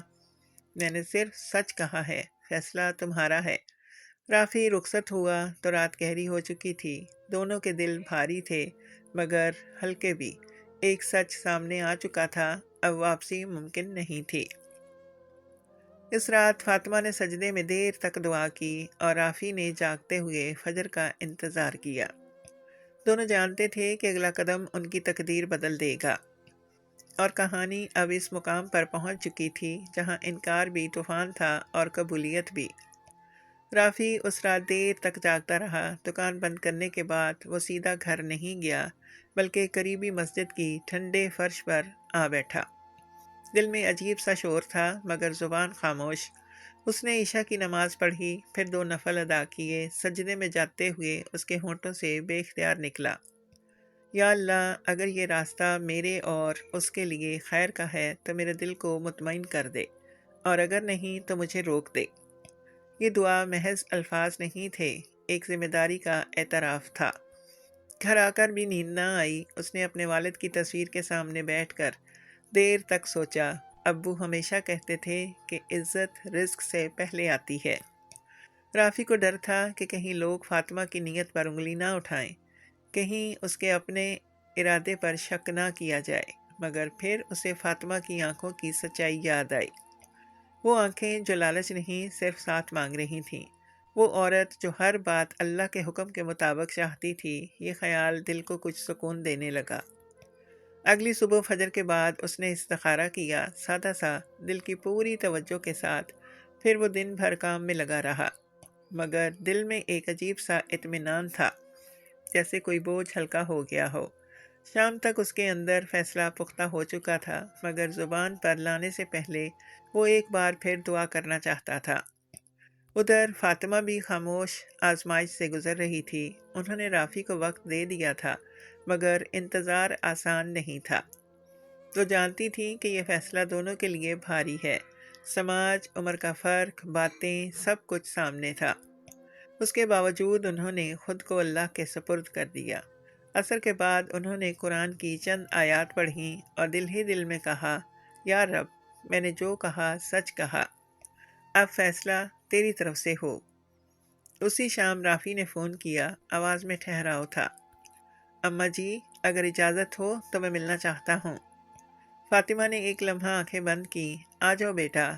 میں نے صرف سچ کہا ہے، فیصلہ تمہارا ہے۔ رافی رخصت ہوا تو رات گہری ہو چکی تھی۔ دونوں کے دل بھاری تھے مگر ہلکے بھی۔ ایک سچ سامنے آ چکا تھا، اب واپسی ممکن نہیں تھی۔ اس رات فاطمہ نے سجدے میں دیر تک دعا کی اور رافی نے جاگتے ہوئے فجر کا انتظار کیا۔ دونوں جانتے تھے کہ اگلا قدم ان کی تقدیر بدل دے گا، اور کہانی اب اس مقام پر پہنچ چکی تھی جہاں انکار بھی طوفان تھا اور قبولیت بھی۔ رافی اس رات دیر تک جاگتا رہا۔ دکان بند کرنے کے بعد وہ سیدھا گھر نہیں گیا بلکہ قریبی مسجد کی ٹھنڈے فرش پر آ بیٹھا۔ دل میں عجیب سا شور تھا مگر زبان خاموش۔ اس نے عشاء کی نماز پڑھی، پھر 2 نفل ادا کیے۔ سجدے میں جاتے ہوئے اس کے ہونٹوں سے بے اختیار نکلا، یا اللہ، اگر یہ راستہ میرے اور اس کے لیے خیر کا ہے تو میرے دل کو مطمئن کر دے، اور اگر نہیں تو مجھے روک دے۔ یہ دعا محض الفاظ نہیں تھے، ایک ذمہ داری کا اعتراف تھا۔ گھر آ کر بھی نیند نہ آئی۔ اس نے اپنے والد کی تصویر کے سامنے بیٹھ کر دیر تک سوچا۔ ابو ہمیشہ کہتے تھے کہ عزت رزق سے پہلے آتی ہے۔ رافی کو ڈر تھا کہ کہیں لوگ فاطمہ کی نیت پر انگلی نہ اٹھائیں، کہیں اس کے اپنے ارادے پر شک نہ کیا جائے، مگر پھر اسے فاطمہ کی آنکھوں کی سچائی یاد آئی۔ وہ آنکھیں جو لالچ نہیں صرف ساتھ مانگ رہی تھیں، وہ عورت جو ہر بات اللہ کے حکم کے مطابق چاہتی تھی۔ یہ خیال دل کو کچھ سکون دینے لگا۔ اگلی صبح فجر کے بعد اس نے استخارہ کیا، سادہ سا، دل کی پوری توجہ کے ساتھ۔ پھر وہ دن بھر کام میں لگا رہا مگر دل میں ایک عجیب سا اطمینان تھا، جیسے کوئی بوجھ ہلکا ہو گیا ہو۔ شام تک اس کے اندر فیصلہ پختہ ہو چکا تھا مگر زبان پر لانے سے پہلے وہ ایک بار پھر دعا کرنا چاہتا تھا۔ ادھر فاطمہ بھی خاموش آزمائش سے گزر رہی تھی۔ انہوں نے رافی کو وقت دے دیا تھا مگر انتظار آسان نہیں تھا۔ وہ جانتی تھی کہ یہ فیصلہ دونوں کے لیے بھاری ہے۔ سماج، عمر کا فرق، باتیں، سب کچھ سامنے تھا۔ اس کے باوجود انہوں نے خود کو اللہ کے سپرد کر دیا۔ عصر کے بعد انہوں نے قرآن کی چند آیات پڑھیں اور دل ہی دل میں کہا، یا رب، میں نے جو کہا سچ کہا۔ اب فیصلہ تیری طرف سے ہو۔ اسی شام رافی نے فون کیا، آواز میں ٹھہراؤ تھا۔ اماں جی، اگر اجازت ہو تو میں ملنا چاہتا ہوں۔ فاطمہ نے ایک لمحہ آنکھیں بند کی۔ آ جاؤ بیٹا۔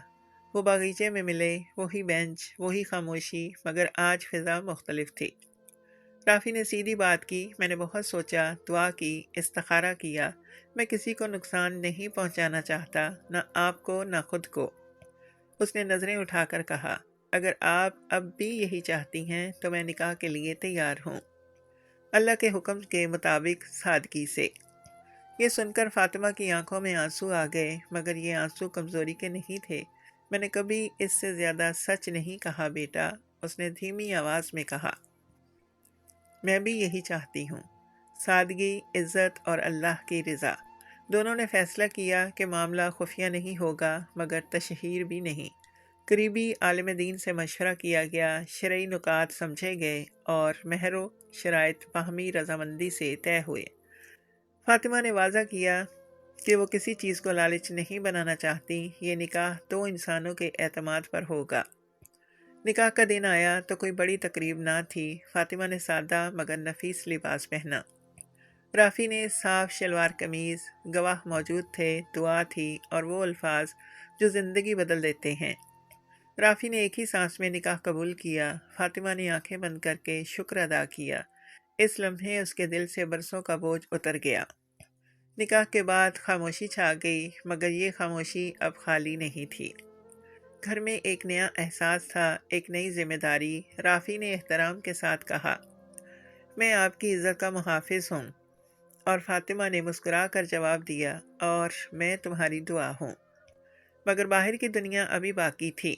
وہ باغیچے میں ملے، وہی بینچ، وہی خاموشی، مگر آج فضا مختلف تھی۔ رافی نے سیدھی بات کی، میں نے بہت سوچا، دعا کی، استخارہ کیا، میں کسی کو نقصان نہیں پہنچانا چاہتا، نہ آپ کو نہ خود کو۔ اس نے نظریں اٹھا کر کہا، اگر آپ اب بھی یہی چاہتی ہیں تو میں نکاح کے لیے تیار ہوں، اللہ کے حکم کے مطابق سادگی سے۔ یہ سن کر فاطمہ کی آنکھوں میں آنسو آ گئے، مگر یہ آنسو کمزوری کے نہیں تھے۔ میں نے کبھی اس سے زیادہ سچ نہیں کہا بیٹا، اس نے دھیمی آواز میں کہا۔ میں بھی یہی چاہتی ہوں، سادگی، عزت اور اللہ کی رضا۔ دونوں نے فیصلہ کیا کہ معاملہ خفیہ نہیں ہوگا، مگر تشہیر بھی نہیں۔ قریبی عالم دین سے مشورہ کیا گیا، شرعی نکات سمجھے گئے اور مہر و شرائط باہمی رضامندی سے طے ہوئے۔ فاطمہ نے واضح کیا کہ وہ کسی چیز کو لالچ نہیں بنانا چاہتی، یہ نکاح دو انسانوں کے اعتماد پر ہوگا۔ نکاح کا دن آیا تو کوئی بڑی تقریب نہ تھی۔ فاطمہ نے سادہ مگر نفیس لباس پہنا۔ رافی نے صاف شلوار قمیض، گواہ موجود تھے، دعا تھی اور وہ الفاظ جو زندگی بدل دیتے ہیں۔ رافی نے ایک ہی سانس میں نکاح قبول کیا۔ فاطمہ نے آنکھیں بند کر کے شکر ادا کیا۔ اس لمحے اس کے دل سے برسوں کا بوجھ اتر گیا۔ نکاح کے بعد خاموشی چھا گئی، مگر یہ خاموشی اب خالی نہیں تھی۔ گھر میں ایک نیا احساس تھا، ایک نئی ذمہ داری۔ رافی نے احترام کے ساتھ کہا، میں آپ کی عزت کا محافظ ہوں، اور فاطمہ نے مسکرا کر جواب دیا، اور میں تمہاری دعا ہوں۔ مگر باہر کی دنیا ابھی باقی تھی۔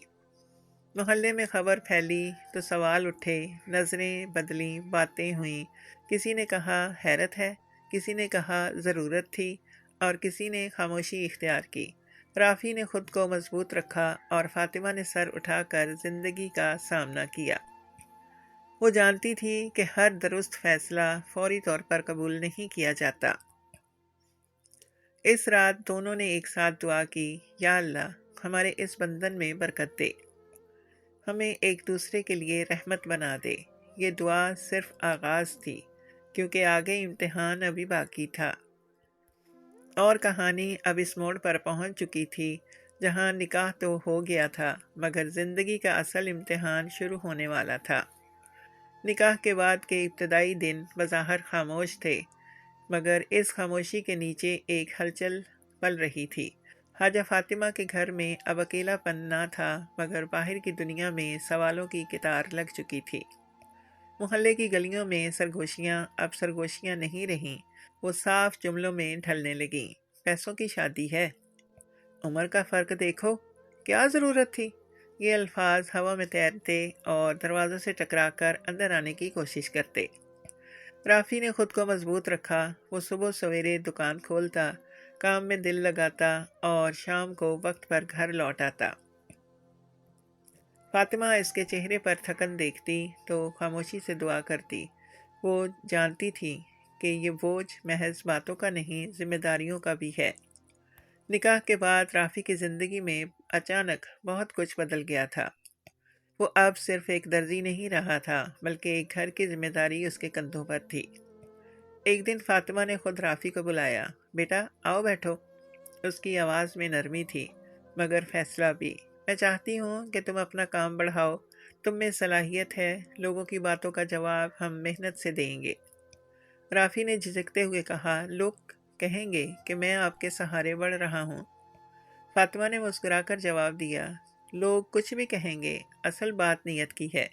محلے میں خبر پھیلی تو سوال اٹھے، نظریں بدلیں، باتیں ہوئیں۔ کسی نے کہا حیرت ہے، کسی نے کہا ضرورت تھی، اور کسی نے خاموشی اختیار کی۔ رافی نے خود کو مضبوط رکھا اور فاطمہ نے سر اٹھا کر زندگی کا سامنا کیا۔ وہ جانتی تھی کہ ہر درست فیصلہ فوری طور پر قبول نہیں کیا جاتا۔ اس رات دونوں نے ایک ساتھ دعا کی، یا اللہ ہمارے اس بندھن میں برکت دے، ہمیں ایک دوسرے کے لیے رحمت بنا دے۔ یہ دعا صرف آغاز تھی، کیونکہ آگے امتحان ابھی باقی تھا، اور کہانی اب اس موڑ پر پہنچ چکی تھی جہاں نکاح تو ہو گیا تھا، مگر زندگی کا اصل امتحان شروع ہونے والا تھا۔ نکاح کے بعد کے ابتدائی دن بظاہر خاموش تھے، مگر اس خاموشی کے نیچے ایک ہلچل پل رہی تھی۔ خواجہ فاطمہ کے گھر میں اب اکیلا پن نہ تھا، مگر باہر کی دنیا میں سوالوں کی قطار لگ چکی تھی۔ محلے کی گلیوں میں سرگوشیاں اب سرگوشیاں نہیں رہیں، وہ صاف جملوں میں ڈھلنے لگیں۔ پیسوں کی شادی ہے، عمر کا فرق دیکھو، کیا ضرورت تھی؟ یہ الفاظ ہوا میں تیرتے اور دروازوں سے ٹکرا کر اندر آنے کی کوشش کرتے۔ رافی نے خود کو مضبوط رکھا۔ وہ صبح سویرے دکان کھولتا، کام میں دل لگاتا اور شام کو وقت پر گھر لوٹ آتا۔ فاطمہ اس کے چہرے پر تھکن دیکھتی تو خاموشی سے دعا کرتی۔ وہ جانتی تھی کہ یہ بوجھ محض باتوں کا نہیں، ذمہ داریوں کا بھی ہے۔ نکاح کے بعد رافی کی زندگی میں اچانک بہت کچھ بدل گیا تھا۔ وہ اب صرف ایک درزی نہیں رہا تھا، بلکہ ایک گھر کی ذمہ داری اس کے کندھوں پر تھی۔ ایک دن فاطمہ نے خود رافی کو بلایا، بیٹا آؤ بیٹھو۔ اس کی آواز میں نرمی تھی، مگر فیصلہ بھی۔ میں چاہتی ہوں کہ تم اپنا کام بڑھاؤ، تم میں صلاحیت ہے، لوگوں کی باتوں کا جواب ہم محنت سے دیں گے۔ رافی نے جھجکتے ہوئے کہا، لوگ کہیں گے کہ میں آپ کے سہارے بڑھ رہا ہوں۔ فاطمہ نے مسکرا کر جواب دیا، لوگ کچھ بھی کہیں گے، اصل بات نیت کی ہے۔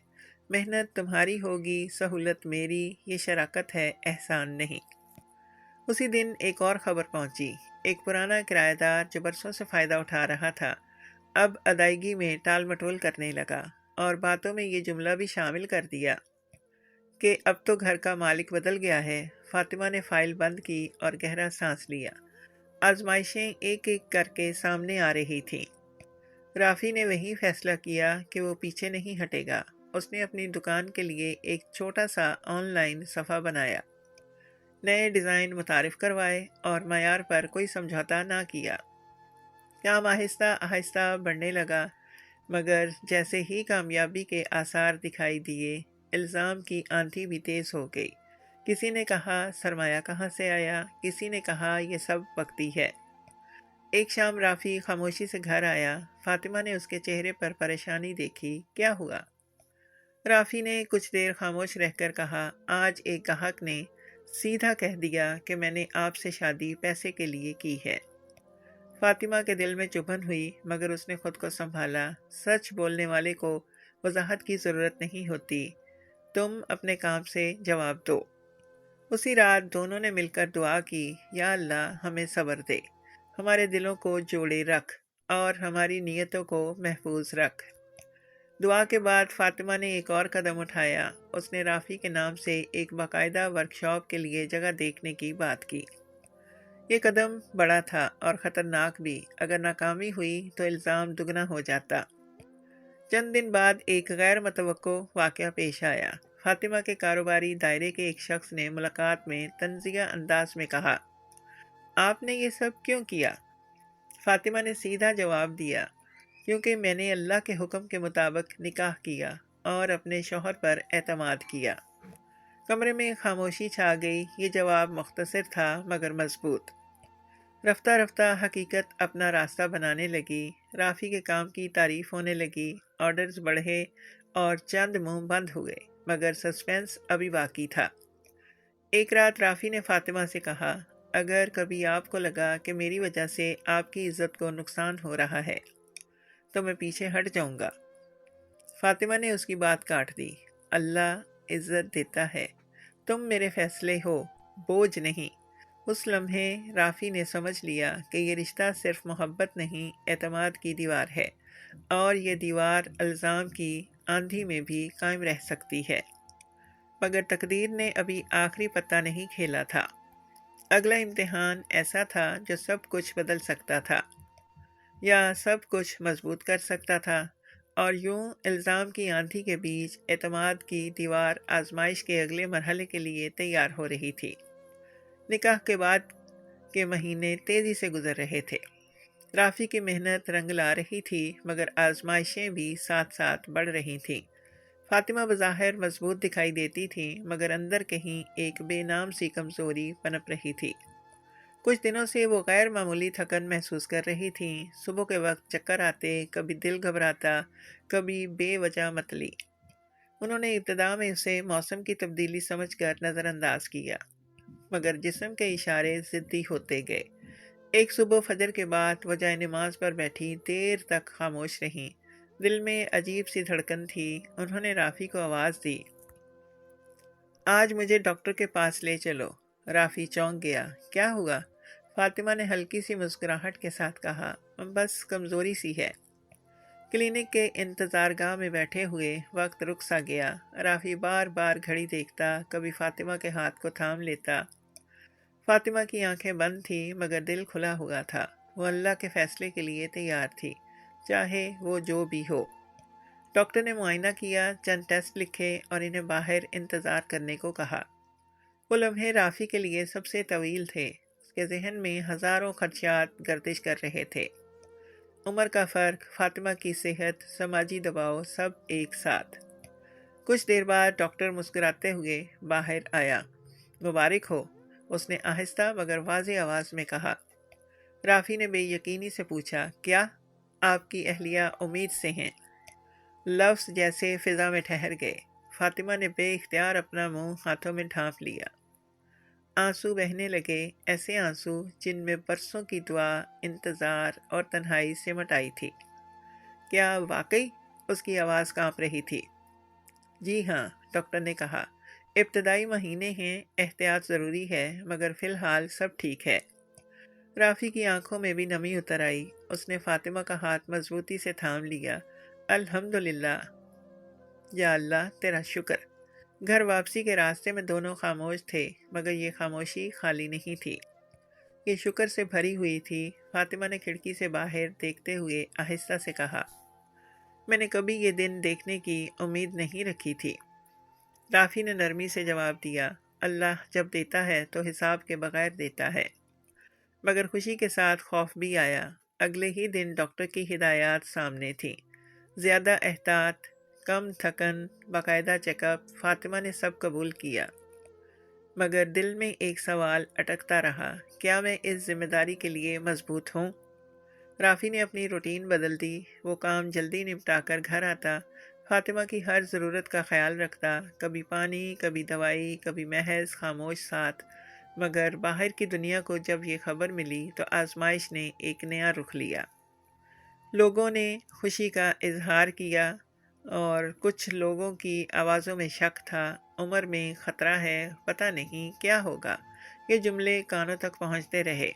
محنت تمہاری ہوگی، سہولت میری، یہ شراکت ہے، احسان نہیں۔ اسی دن ایک اور خبر پہنچی۔ ایک پرانا کرایہ دار جو برسوں سے فائدہ اٹھا رہا تھا، اب ادائیگی میں ٹال مٹول کرنے لگا، اور باتوں میں یہ جملہ بھی شامل کر دیا کہ اب تو گھر کا مالک بدل گیا ہے۔ فاطمہ نے فائل بند کی اور گہرا سانس لیا۔ آزمائشیں ایک ایک کر کے سامنے آ رہی تھیں۔ رافی نے وہی فیصلہ کیا کہ وہ پیچھے نہیں ہٹے گا۔ اس نے اپنی دکان کے لیے ایک چھوٹا سا آن لائن صفحہ بنایا، نئے ڈیزائن متعارف کروائے اور معیار پر کوئی سمجھوتا نہ کیا۔ کام آہستہ آہستہ بڑھنے لگا۔ مگر جیسے ہی کامیابی کے آثار دکھائی دیے، الزام کی آندھی بھی تیز ہو گئی۔ کسی نے کہا سرمایہ کہاں سے آیا، کسی نے کہا یہ سب وقتی ہے۔ ایک شام رافی خاموشی سے گھر آیا۔ فاطمہ نے اس کے چہرے پر پریشانی دیکھی۔ کیا ہوا؟ رافی نے کچھ دیر خاموش رہ کر کہا، آج ایک گاہک نے سیدھا کہہ دیا کہ میں نے آپ سے شادی پیسے کے لیے کی ہے۔ فاطمہ کے دل میں چبھن ہوئی، مگر اس نے خود کو سنبھالا۔ سچ بولنے والے کو وضاحت کی ضرورت نہیں ہوتی، تم اپنے کام سے جواب دو۔ اسی رات دونوں نے مل کر دعا کی، یا اللہ ہمیں صبر دے، ہمارے دلوں کو جوڑے رکھ اور ہماری نیتوں کو محفوظ رکھ۔ دعا کے بعد فاطمہ نے ایک اور قدم اٹھایا۔ اس نے رافی کے نام سے ایک باقاعدہ ورکشاپ کے لیے جگہ دیکھنے کی بات کی۔ یہ قدم بڑا تھا اور خطرناک بھی۔ اگر ناکامی ہوئی تو الزام دگنا ہو جاتا۔ چند دن بعد ایک غیر متوقع واقعہ پیش آیا۔ فاطمہ کے کاروباری دائرے کے ایک شخص نے ملاقات میں طنزیہ انداز میں کہا، آپ نے یہ سب کیوں کیا؟ فاطمہ نے سیدھا جواب دیا، کیونکہ میں نے اللہ کے حکم کے مطابق نکاح کیا اور اپنے شوہر پر اعتماد کیا۔ کمرے میں خاموشی چھا گئی۔ یہ جواب مختصر تھا مگر مضبوط۔ رفتہ رفتہ حقیقت اپنا راستہ بنانے لگی۔ رافی کے کام کی تعریف ہونے لگی، آرڈرز بڑھے اور چند منہ بند ہوئے، مگر سسپینس ابھی باقی تھا۔ ایک رات رافی نے فاطمہ سے کہا، اگر کبھی آپ کو لگا کہ میری وجہ سے آپ کی عزت کو نقصان ہو رہا ہے تو میں پیچھے ہٹ جاؤں گا۔ فاطمہ نے اس کی بات کاٹ دی، اللہ عزت دیتا ہے، تم میرے فیصلے ہو، بوجھ نہیں۔ اس لمحے رافی نے سمجھ لیا کہ یہ رشتہ صرف محبت نہیں، اعتماد کی دیوار ہے، اور یہ دیوار الزام کی آندھی میں بھی قائم رہ سکتی ہے۔ مگر تقدیر نے ابھی آخری پتہ نہیں کھیلا تھا۔ اگلا امتحان ایسا تھا جو سب کچھ بدل سکتا تھا یا سب کچھ مضبوط کر سکتا تھا، اور یوں الزام کی آندھی کے بیچ اعتماد کی دیوار آزمائش کے اگلے مرحلے کے لیے تیار ہو رہی تھی۔ نکاح کے بعد کے مہینے تیزی سے گزر رہے تھے۔ رافی کی محنت رنگ لا رہی تھی، مگر آزمائشیں بھی ساتھ ساتھ بڑھ رہی تھیں۔ فاطمہ بظاہر مضبوط دکھائی دیتی تھی، مگر اندر کہیں ایک بے نام سی کمزوری پنپ رہی تھی۔ کچھ دنوں سے وہ غیر معمولی تھکن محسوس کر رہی تھیں۔ صبح کے وقت چکر آتے، کبھی دل گھبراتا، کبھی بے وجہ متلی۔ انہوں نے ابتدا میں اسے موسم کی تبدیلی سمجھ کر نظر انداز کیا، مگر جسم کے اشارے ضدی ہوتے گئے۔ ایک صبح فجر کے بعد وہ جائے نماز پر بیٹھی دیر تک خاموش رہیں۔ دل میں عجیب سی دھڑکن تھی۔ انہوں نے رافی کو آواز دی، آج مجھے ڈاکٹر کے پاس لے چلو۔ رافی چونک گیا۔ کیا ہوا؟ فاطمہ نے ہلکی سی مسکراہٹ کے ساتھ کہا، بس کمزوری سی ہے۔ کلینک کے انتظار گاہ میں بیٹھے ہوئے وقت رک سا گیا۔ رافی بار بار گھڑی دیکھتا، کبھی فاطمہ کے ہاتھ کو تھام لیتا۔ فاطمہ کی آنکھیں بند تھیں، مگر دل کھلا ہوا تھا۔ وہ اللہ کے فیصلے کے لیے تیار تھی، چاہے وہ جو بھی ہو۔ ڈاکٹر نے معائنہ کیا، چند ٹیسٹ لکھے اور انہیں باہر انتظار کرنے کو کہا۔ وہ لمحے رافی کے لیے سب سے طویل تھے۔ اس کے ذہن میں ہزاروں خدشات گردش کر رہے تھے۔ عمر کا فرق، فاطمہ کی صحت، سماجی دباؤ، سب ایک ساتھ۔ کچھ دیر بعد ڈاکٹر مسکراتے ہوئے باہر آیا۔ مبارک ہو، اس نے آہستہ مگر واضح آواز میں کہا۔ رافی نے بے یقینی سے پوچھا، کیا آپ کی اہلیہ امید سے ہیں؟ لفظ جیسے فضا میں ٹھہر گئے۔ فاطمہ نے بے اختیار اپنا منہ ہاتھوں میں ڈھانپ لیا۔ آنسو بہنے لگے، ایسے آنسو جن میں برسوں کی دعا، انتظار اور تنہائی سمٹ آئی تھی۔ کیا واقعی؟ اس کی آواز کانپ رہی تھی۔ جی ہاں، ڈاکٹر نے کہا، ابتدائی مہینے ہیں، احتیاط ضروری ہے، مگر فی الحال سب ٹھیک ہے۔ رافی کی آنکھوں میں بھی نمی اتر آئی۔ اس نے فاطمہ کا ہاتھ مضبوطی سے تھام لیا۔ الحمدللہ، یا اللہ تیرا شکر۔ گھر واپسی کے راستے میں دونوں خاموش تھے، مگر یہ خاموشی خالی نہیں تھی، یہ شکر سے بھری ہوئی تھی۔ فاطمہ نے کھڑکی سے باہر دیکھتے ہوئے آہستہ سے کہا، میں نے کبھی یہ دن دیکھنے کی امید نہیں رکھی تھی۔ رافی نے نرمی سے جواب دیا، اللہ جب دیتا ہے تو حساب کے بغیر دیتا ہے۔ مگر خوشی کے ساتھ خوف بھی آیا۔ اگلے ہی دن ڈاکٹر کی ہدایات سامنے تھیں۔ زیادہ احتیاط، کم تھکن، باقاعدہ چیک اپ، فاطمہ نے سب قبول کیا، مگر دل میں ایک سوال اٹکتا رہا، کیا میں اس ذمہ داری کے لیے مضبوط ہوں؟ رافی نے اپنی روٹین بدل دی، وہ کام جلدی نپٹا کر گھر آتا، فاطمہ کی ہر ضرورت کا خیال رکھتا، کبھی پانی، کبھی دوائی، کبھی محض خاموش ساتھ۔ مگر باہر کی دنیا کو جب یہ خبر ملی تو آزمائش نے ایک نیا رخ لیا۔ لوگوں نے خوشی کا اظہار کیا اور کچھ لوگوں کی آوازوں میں شک تھا، عمر میں خطرہ ہے، پتہ نہیں کیا ہوگا۔ یہ جملے کانوں تک پہنچتے رہے۔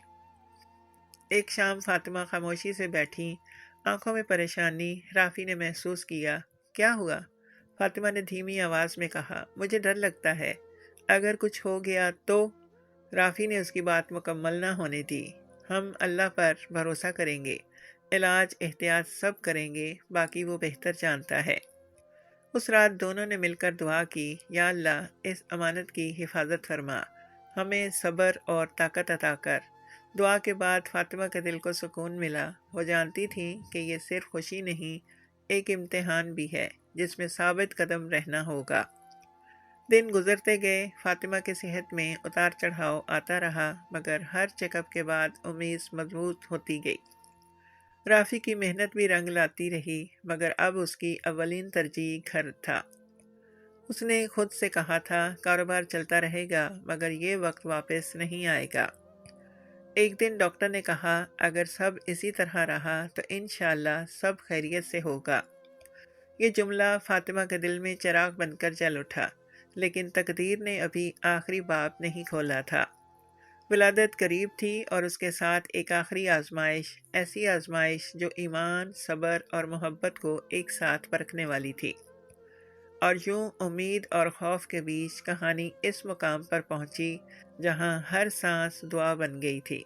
ایک شام فاطمہ خاموشی سے بیٹھی، آنکھوں میں پریشانی۔ رافی نے محسوس کیا، کیا ہوا؟ فاطمہ نے دھیمی آواز میں کہا، مجھے ڈر لگتا ہے، اگر کچھ ہو گیا تو؟ رافی نے اس کی بات مکمل نہ ہونے دی۔ ہم اللہ پر بھروسہ کریں گے، علاج احتیاط سب کریں گے، باقی وہ بہتر جانتا ہے۔ اس رات دونوں نے مل کر دعا کی، یا اللہ اس امانت کی حفاظت فرما، ہمیں صبر اور طاقت عطا کر۔ دعا کے بعد فاطمہ کے دل کو سکون ملا، وہ جانتی تھی کہ یہ صرف خوشی نہیں، ایک امتحان بھی ہے جس میں ثابت قدم رہنا ہوگا۔ دن گزرتے گئے، فاطمہ کی صحت میں اتار چڑھاؤ آتا رہا، مگر ہر چیک اپ کے بعد امید مضبوط ہوتی گئی۔ رافی کی محنت بھی رنگ لاتی رہی، مگر اب اس کی اولین ترجیح گھر تھا۔ اس نے خود سے کہا تھا، کاروبار چلتا رہے گا، مگر یہ وقت واپس نہیں آئے گا۔ ایک دن ڈاکٹر نے کہا، اگر سب اسی طرح رہا تو انشاءاللہ سب خیریت سے ہوگا۔ یہ جملہ فاطمہ کے دل میں چراغ بن کر جل اٹھا، لیکن تقدیر نے ابھی آخری باب نہیں کھولا تھا۔ ولادت قریب تھی اور اس کے ساتھ ایک آخری آزمائش، ایسی آزمائش جو ایمان، صبر اور محبت کو ایک ساتھ پرکھنے والی تھی۔ اور یوں امید اور خوف کے بیچ کہانی اس مقام پر پہنچی جہاں ہر سانس دعا بن گئی تھی۔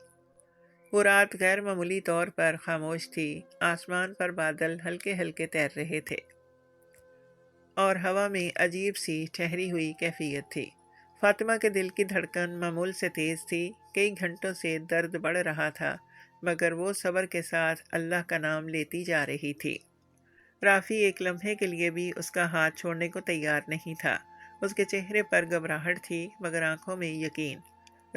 وہ رات غیر معمولی طور پر خاموش تھی، آسمان پر بادل ہلکے ہلکے تیر رہے تھے اور ہوا میں عجیب سی ٹھہری ہوئی کیفیت تھی۔ فاطمہ کے دل کی دھڑکن معمول سے تیز تھی، کئی گھنٹوں سے درد بڑھ رہا تھا، مگر وہ صبر کے ساتھ اللہ کا نام لیتی جا رہی تھی۔ رافی ایک لمحے کے لیے بھی اس کا ہاتھ چھوڑنے کو تیار نہیں تھا۔ اس کے چہرے پر گھبراہٹ تھی، مگر آنکھوں میں یقین۔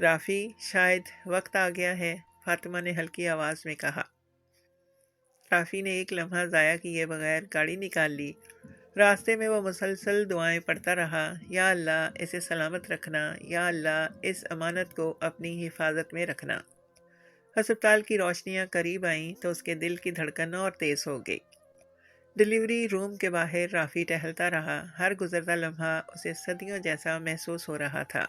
رافی، شاید وقت آ گیا ہے، فاطمہ نے ہلکی آواز میں کہا۔ رافی نے ایک لمحہ ضائع کیے بغیر گاڑی نکال لی۔ راستے میں وہ مسلسل دعائیں پڑھتا رہا، یا اللہ اسے سلامت رکھنا، یا اللہ اس امانت کو اپنی حفاظت میں رکھنا۔ ہسپتال کی روشنیاں قریب آئیں تو اس کے دل کی دھڑکن اور تیز ہو گئی۔ ڈلیوری روم کے باہر رافی ٹہلتا رہا، ہر گزرتا لمحہ اسے صدیوں جیسا محسوس ہو رہا تھا۔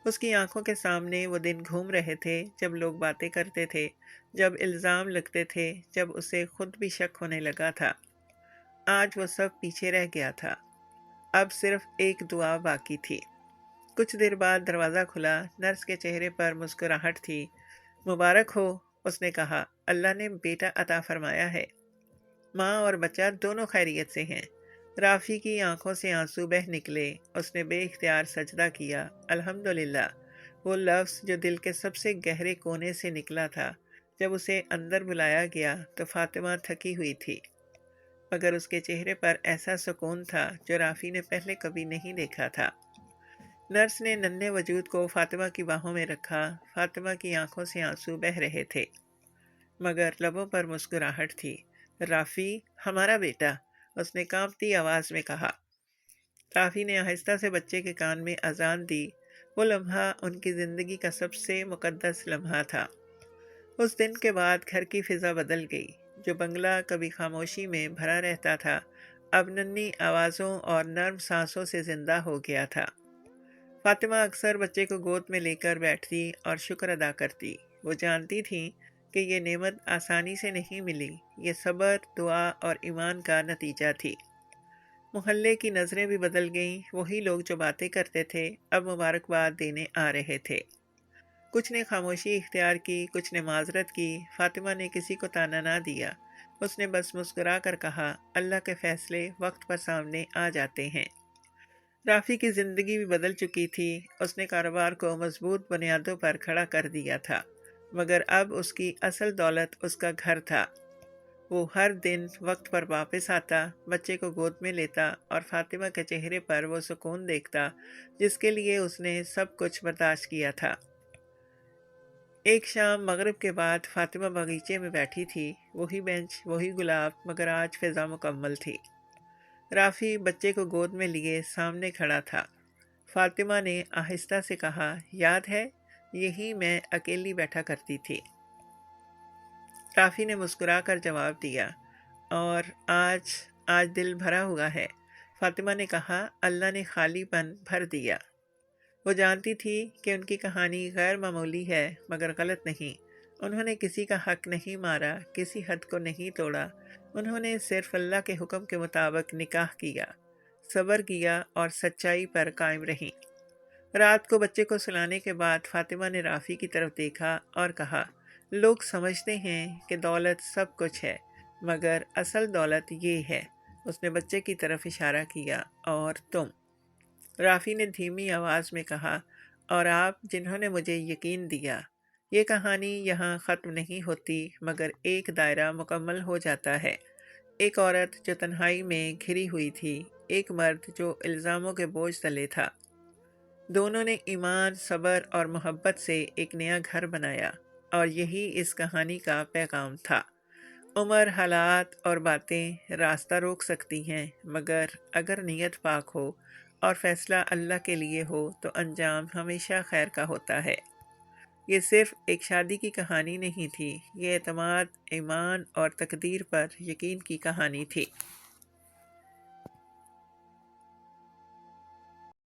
اس کی آنکھوں کے سامنے وہ دن گھوم رہے تھے جب لوگ باتیں کرتے تھے، جب الزام لگتے تھے، جب اسے خود بھی شک ہونے لگا تھا۔ آج وہ سب پیچھے رہ گیا تھا، اب صرف ایک دعا باقی تھی۔ کچھ دیر بعد دروازہ کھلا، نرس کے چہرے پر مسکراہٹ تھی۔ مبارک ہو، اس نے کہا، اللہ نے بیٹا عطا فرمایا ہے، ماں اور بچہ دونوں خیریت سے ہیں۔ رافی کی آنکھوں سے آنسو بہہ نکلے، اس نے بے اختیار سجدہ کیا، الحمدللہ، وہ لفظ جو دل کے سب سے گہرے کونے سے نکلا تھا۔ جب اسے اندر بلایا گیا تو فاطمہ تھکی ہوئی تھی، مگر اس کے چہرے پر ایسا سکون تھا جو رافی نے پہلے کبھی نہیں دیکھا تھا۔ نرس نے ننھے وجود کو فاطمہ کی باہوں میں رکھا، فاطمہ کی آنکھوں سے آنسو بہہ رہے تھے، مگر لبوں پر مسکراہٹ تھی۔ رافی، ہمارا بیٹا، اس نے کانپتی آواز میں کہا۔ رافی نے آہستہ سے بچے کے کان میں اذان دی۔ وہ لمحہ ان کی زندگی کا سب سے مقدس لمحہ تھا۔ اس دن کے بعد گھر کی فضا بدل گئی۔ جو بنگلہ کبھی خاموشی میں بھرا رہتا تھا، اب ننھی آوازوں اور نرم سانسوں سے زندہ ہو گیا تھا۔ فاطمہ اکثر بچے کو گود میں لے کر بیٹھتی اور شکر ادا کرتی۔ وہ جانتی تھی کہ یہ نعمت آسانی سے نہیں ملی، یہ صبر، دعا اور ایمان کا نتیجہ تھی۔ محلے کی نظریں بھی بدل گئیں، وہی لوگ جو باتیں کرتے تھے اب مبارکباد دینے آ رہے تھے۔ کچھ نے خاموشی اختیار کی، کچھ نے معذرت کی۔ فاطمہ نے کسی کو طعنہ نہ دیا، اس نے بس مسکرا کر کہا، اللہ کے فیصلے وقت پر سامنے آ جاتے ہیں۔ رافی کی زندگی بھی بدل چکی تھی، اس نے کاروبار کو مضبوط بنیادوں پر کھڑا کر دیا تھا، مگر اب اس کی اصل دولت اس کا گھر تھا۔ وہ ہر دن وقت پر واپس آتا، بچے کو گود میں لیتا اور فاطمہ کے چہرے پر وہ سکون دیکھتا جس کے لیے اس نے سب کچھ برداشت کیا تھا۔ ایک شام مغرب کے بعد فاطمہ باغیچے میں بیٹھی تھی، وہی بینچ، وہی گلاب، مگر آج فضا مکمل تھی۔ رافی بچے کو گود میں لیے سامنے کھڑا تھا۔ فاطمہ نے آہستہ سے کہا، یاد ہے، یہی میں اکیلی بیٹھا کرتی تھی۔ رافی نے مسکرا کر جواب دیا، اور آج دل بھرا ہوا ہے۔ فاطمہ نے کہا، اللہ نے خالی پن بھر دیا۔ وہ جانتی تھی کہ ان کی کہانی غیر معمولی ہے، مگر غلط نہیں۔ انہوں نے کسی کا حق نہیں مارا، کسی حد کو نہیں توڑا۔ انہوں نے صرف اللہ کے حکم کے مطابق نکاح کیا، صبر کیا اور سچائی پر قائم رہیں۔ رات کو بچے کو سلانے کے بعد فاطمہ نے رافی کی طرف دیکھا اور کہا، لوگ سمجھتے ہیں کہ دولت سب کچھ ہے، مگر اصل دولت یہ ہے۔ اس نے بچے کی طرف اشارہ کیا، اور تم۔ رافی نے دھیمی آواز میں کہا، اور آپ جنہوں نے مجھے یقین دیا۔ یہ کہانی یہاں ختم نہیں ہوتی، مگر ایک دائرہ مکمل ہو جاتا ہے۔ ایک عورت جو تنہائی میں گھری ہوئی تھی، ایک مرد جو الزاموں کے بوجھ تلے تھا۔ دونوں نے ایمان، صبر اور محبت سے ایک نیا گھر بنایا، اور یہی اس کہانی کا پیغام تھا۔ عمر، حالات اور باتیں راستہ روک سکتی ہیں، مگر اگر نیت پاک ہو اور فیصلہ اللہ کے لیے ہو تو انجام ہمیشہ خیر کا ہوتا ہے۔ یہ صرف ایک شادی کی کہانی نہیں تھی، یہ اعتماد، ایمان اور تقدیر پر یقین کی کہانی تھی۔